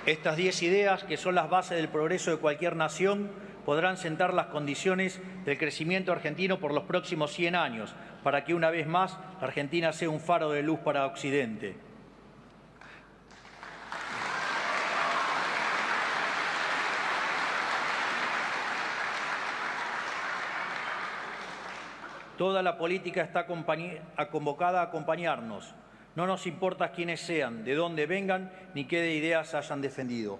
Estas 10 ideas, que son las bases del progreso de cualquier nación, podrán sentar las condiciones del crecimiento argentino por los próximos 100 años, para que una vez más Argentina sea un faro de luz para Occidente. Toda la política está convocada a acompañarnos. No nos importa quiénes sean, de dónde vengan, ni qué de ideas hayan defendido.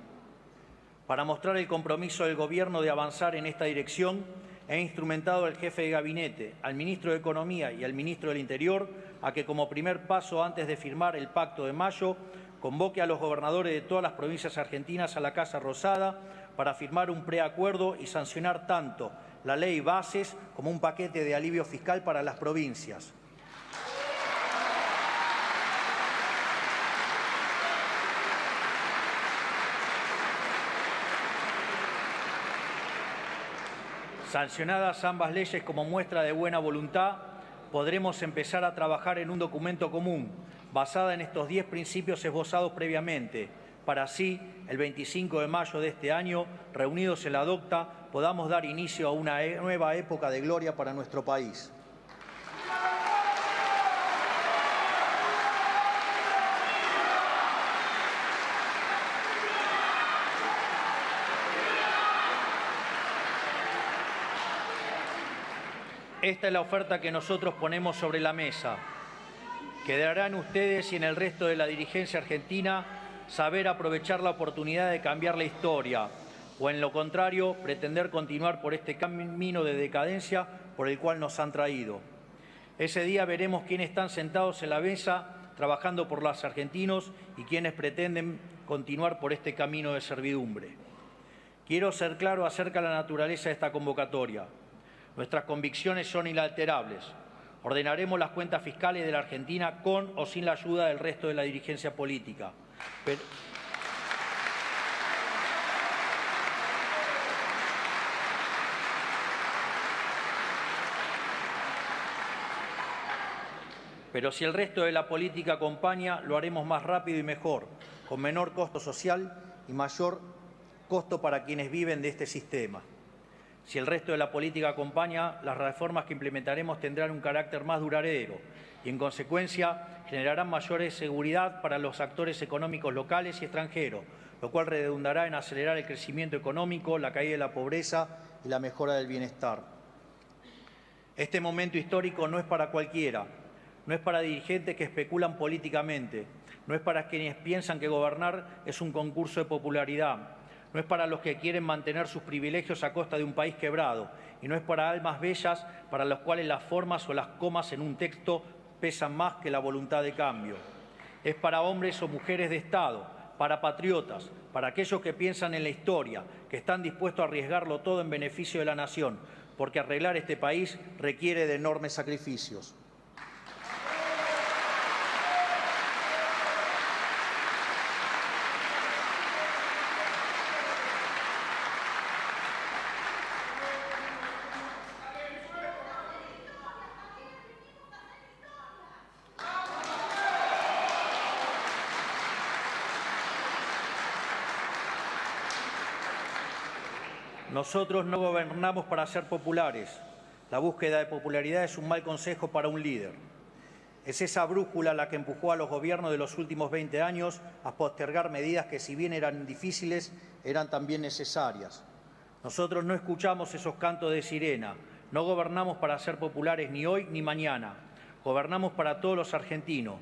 Para mostrar el compromiso del Gobierno de avanzar en esta dirección, he instrumentado al jefe de gabinete, al ministro de Economía y al ministro del Interior a que, como primer paso antes de firmar el Pacto de Mayo, convoque a los gobernadores de todas las provincias argentinas a la Casa Rosada para firmar un preacuerdo y sancionar tanto la ley Bases como un paquete de alivio fiscal para las provincias. Sancionadas ambas leyes como muestra de buena voluntad, podremos empezar a trabajar en un documento común, basada en estos 10 principios esbozados previamente, para así, el 25 de mayo de este año, reunidos en la DOCTA, podamos dar inicio a una nueva época de gloria para nuestro país. Esta es la oferta que nosotros ponemos sobre la mesa. Quedará en ustedes y en el resto de la dirigencia argentina saber aprovechar la oportunidad de cambiar la historia o, en lo contrario, pretender continuar por este camino de decadencia por el cual nos han traído. Ese día veremos quiénes están sentados en la mesa trabajando por los argentinos y quiénes pretenden continuar por este camino de servidumbre. Quiero ser claro acerca de la naturaleza de esta convocatoria. Nuestras convicciones son inalterables. Ordenaremos las cuentas fiscales de la Argentina con o sin la ayuda del resto de la dirigencia política. Pero si el resto de la política acompaña, lo haremos más rápido y mejor, con menor costo social y mayor costo para quienes viven de este sistema. Si el resto de la política acompaña, las reformas que implementaremos tendrán un carácter más duradero y, en consecuencia, generarán mayor seguridad para los actores económicos locales y extranjeros, lo cual redundará en acelerar el crecimiento económico, la caída de la pobreza y la mejora del bienestar. Este momento histórico no es para cualquiera, no es para dirigentes que especulan políticamente, no es para quienes piensan que gobernar es un concurso de popularidad, no es para los que quieren mantener sus privilegios a costa de un país quebrado y no es para almas bellas para las cuales las formas o las comas en un texto pesan más que la voluntad de cambio. Es para hombres o mujeres de Estado, para patriotas, para aquellos que piensan en la historia, que están dispuestos a arriesgarlo todo en beneficio de la nación, porque arreglar este país requiere de enormes sacrificios. Nosotros no gobernamos para ser populares. La búsqueda de popularidad es un mal consejo para un líder. Es esa brújula la que empujó a los gobiernos de los últimos 20 años a postergar medidas que, si bien eran difíciles, eran también necesarias. Nosotros no escuchamos esos cantos de sirena. No gobernamos para ser populares ni hoy ni mañana. Gobernamos para todos los argentinos,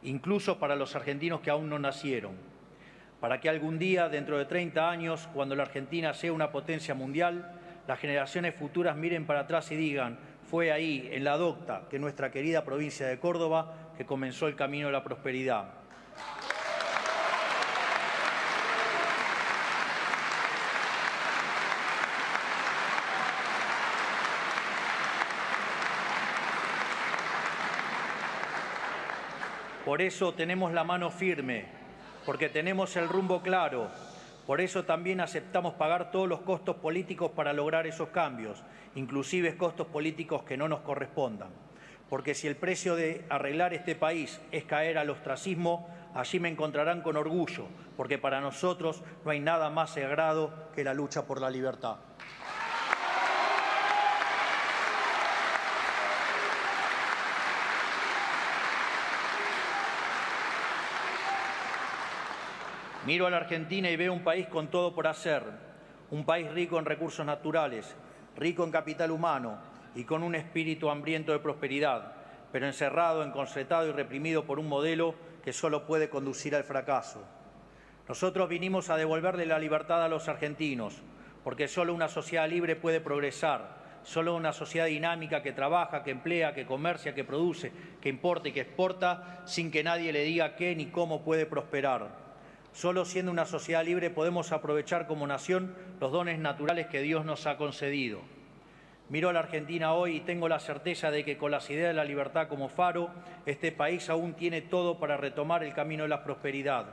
incluso para los argentinos que aún no nacieron. Para que algún día, dentro de 30 años, cuando la Argentina sea una potencia mundial, las generaciones futuras miren para atrás y digan: fue ahí, en la docta, que nuestra querida provincia de Córdoba, que comenzó el camino de la prosperidad. Por eso tenemos la mano firme, porque tenemos el rumbo claro. Por eso también aceptamos pagar todos los costos políticos para lograr esos cambios, inclusive costos políticos que no nos correspondan. Porque si el precio de arreglar este país es caer al ostracismo, allí me encontrarán con orgullo, porque para nosotros no hay nada más sagrado que la lucha por la libertad. Miro a la Argentina y veo un país con todo por hacer, un país rico en recursos naturales, rico en capital humano y con un espíritu hambriento de prosperidad, pero encerrado, encorsetado y reprimido por un modelo que solo puede conducir al fracaso. Nosotros vinimos a devolverle la libertad a los argentinos, porque solo una sociedad libre puede progresar, solo una sociedad dinámica que trabaja, que emplea, que comercia, que produce, que importa y que exporta, sin que nadie le diga qué ni cómo puede prosperar. Solo siendo una sociedad libre podemos aprovechar como nación los dones naturales que Dios nos ha concedido. Miro a la Argentina hoy y tengo la certeza de que con las ideas de la libertad como faro, este país aún tiene todo para retomar el camino de la prosperidad.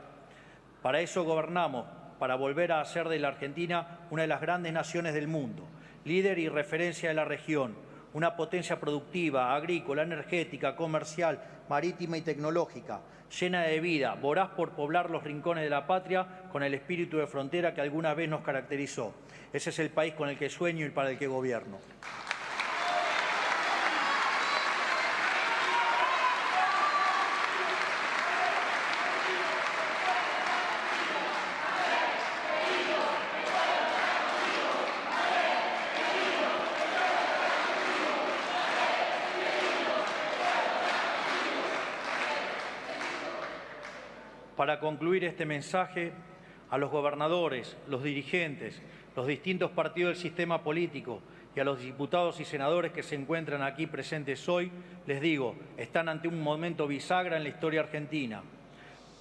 Para eso gobernamos, para volver a hacer de la Argentina una de las grandes naciones del mundo, líder y referencia de la región, una potencia productiva, agrícola, energética, comercial, marítima y tecnológica, llena de vida, voraz por poblar los rincones de la patria con el espíritu de frontera que alguna vez nos caracterizó. Ese es el país con el que sueño y para el que gobierno. Para concluir este mensaje, a los gobernadores, los dirigentes, los distintos partidos del sistema político y a los diputados y senadores que se encuentran aquí presentes hoy, les digo, están ante un momento bisagra en la historia argentina.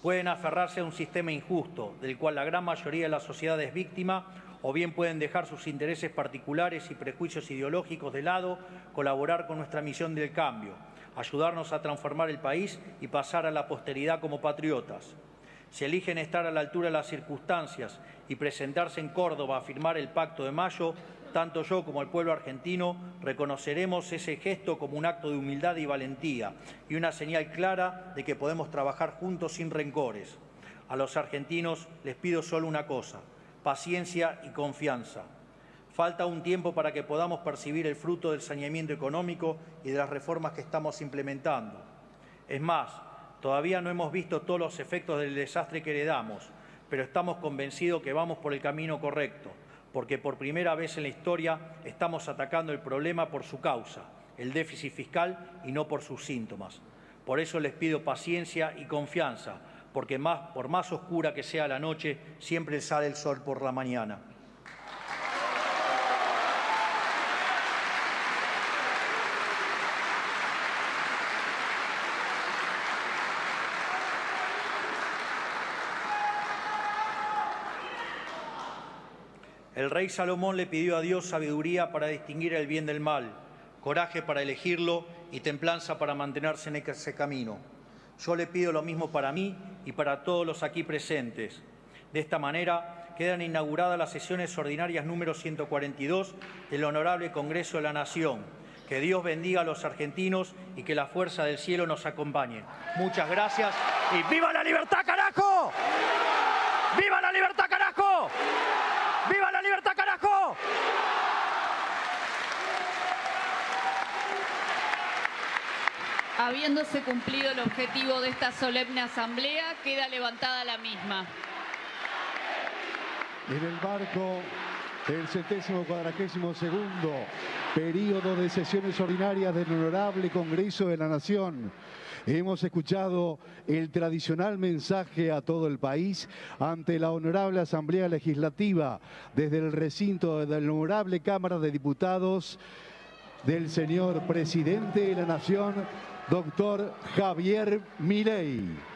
Pueden aferrarse a un sistema injusto, del cual la gran mayoría de la sociedad es víctima, o bien pueden dejar sus intereses particulares y prejuicios ideológicos de lado, colaborar con nuestra misión del cambio, ayudarnos a transformar el país y pasar a la posteridad como patriotas. Si eligen estar a la altura de las circunstancias y presentarse en Córdoba a firmar el Pacto de Mayo, tanto yo como el pueblo argentino reconoceremos ese gesto como un acto de humildad y valentía y una señal clara de que podemos trabajar juntos sin rencores. A los argentinos les pido solo una cosa: paciencia y confianza. Falta un tiempo para que podamos percibir el fruto del saneamiento económico y de las reformas que estamos implementando. Es más, todavía no hemos visto todos los efectos del desastre que heredamos, pero estamos convencidos que vamos por el camino correcto, porque por primera vez en la historia estamos atacando el problema por su causa, el déficit fiscal, y no por sus síntomas. Por eso les pido paciencia y confianza, porque por más oscura que sea la noche, siempre sale el sol por la mañana. El rey Salomón le pidió a Dios sabiduría para distinguir el bien del mal, coraje para elegirlo y templanza para mantenerse en ese camino. Yo le pido lo mismo para mí y para todos los aquí presentes. De esta manera quedan inauguradas las sesiones ordinarias número 142 del Honorable Congreso de la Nación. Que Dios bendiga a los argentinos y que la fuerza del cielo nos acompañe. Muchas gracias y ¡viva la libertad, carajo! ¡Viva la libertad, carajo! ¡Viva la libertad, carajo! Habiéndose cumplido el objetivo de esta solemne asamblea, queda levantada la misma. En el marco del 142º periodo de sesiones ordinarias del Honorable Congreso de la Nación, hemos escuchado el tradicional mensaje a todo el país ante la Honorable Asamblea Legislativa desde el recinto de la Honorable Cámara de Diputados del señor Presidente de la Nación, doctor Javier Milei.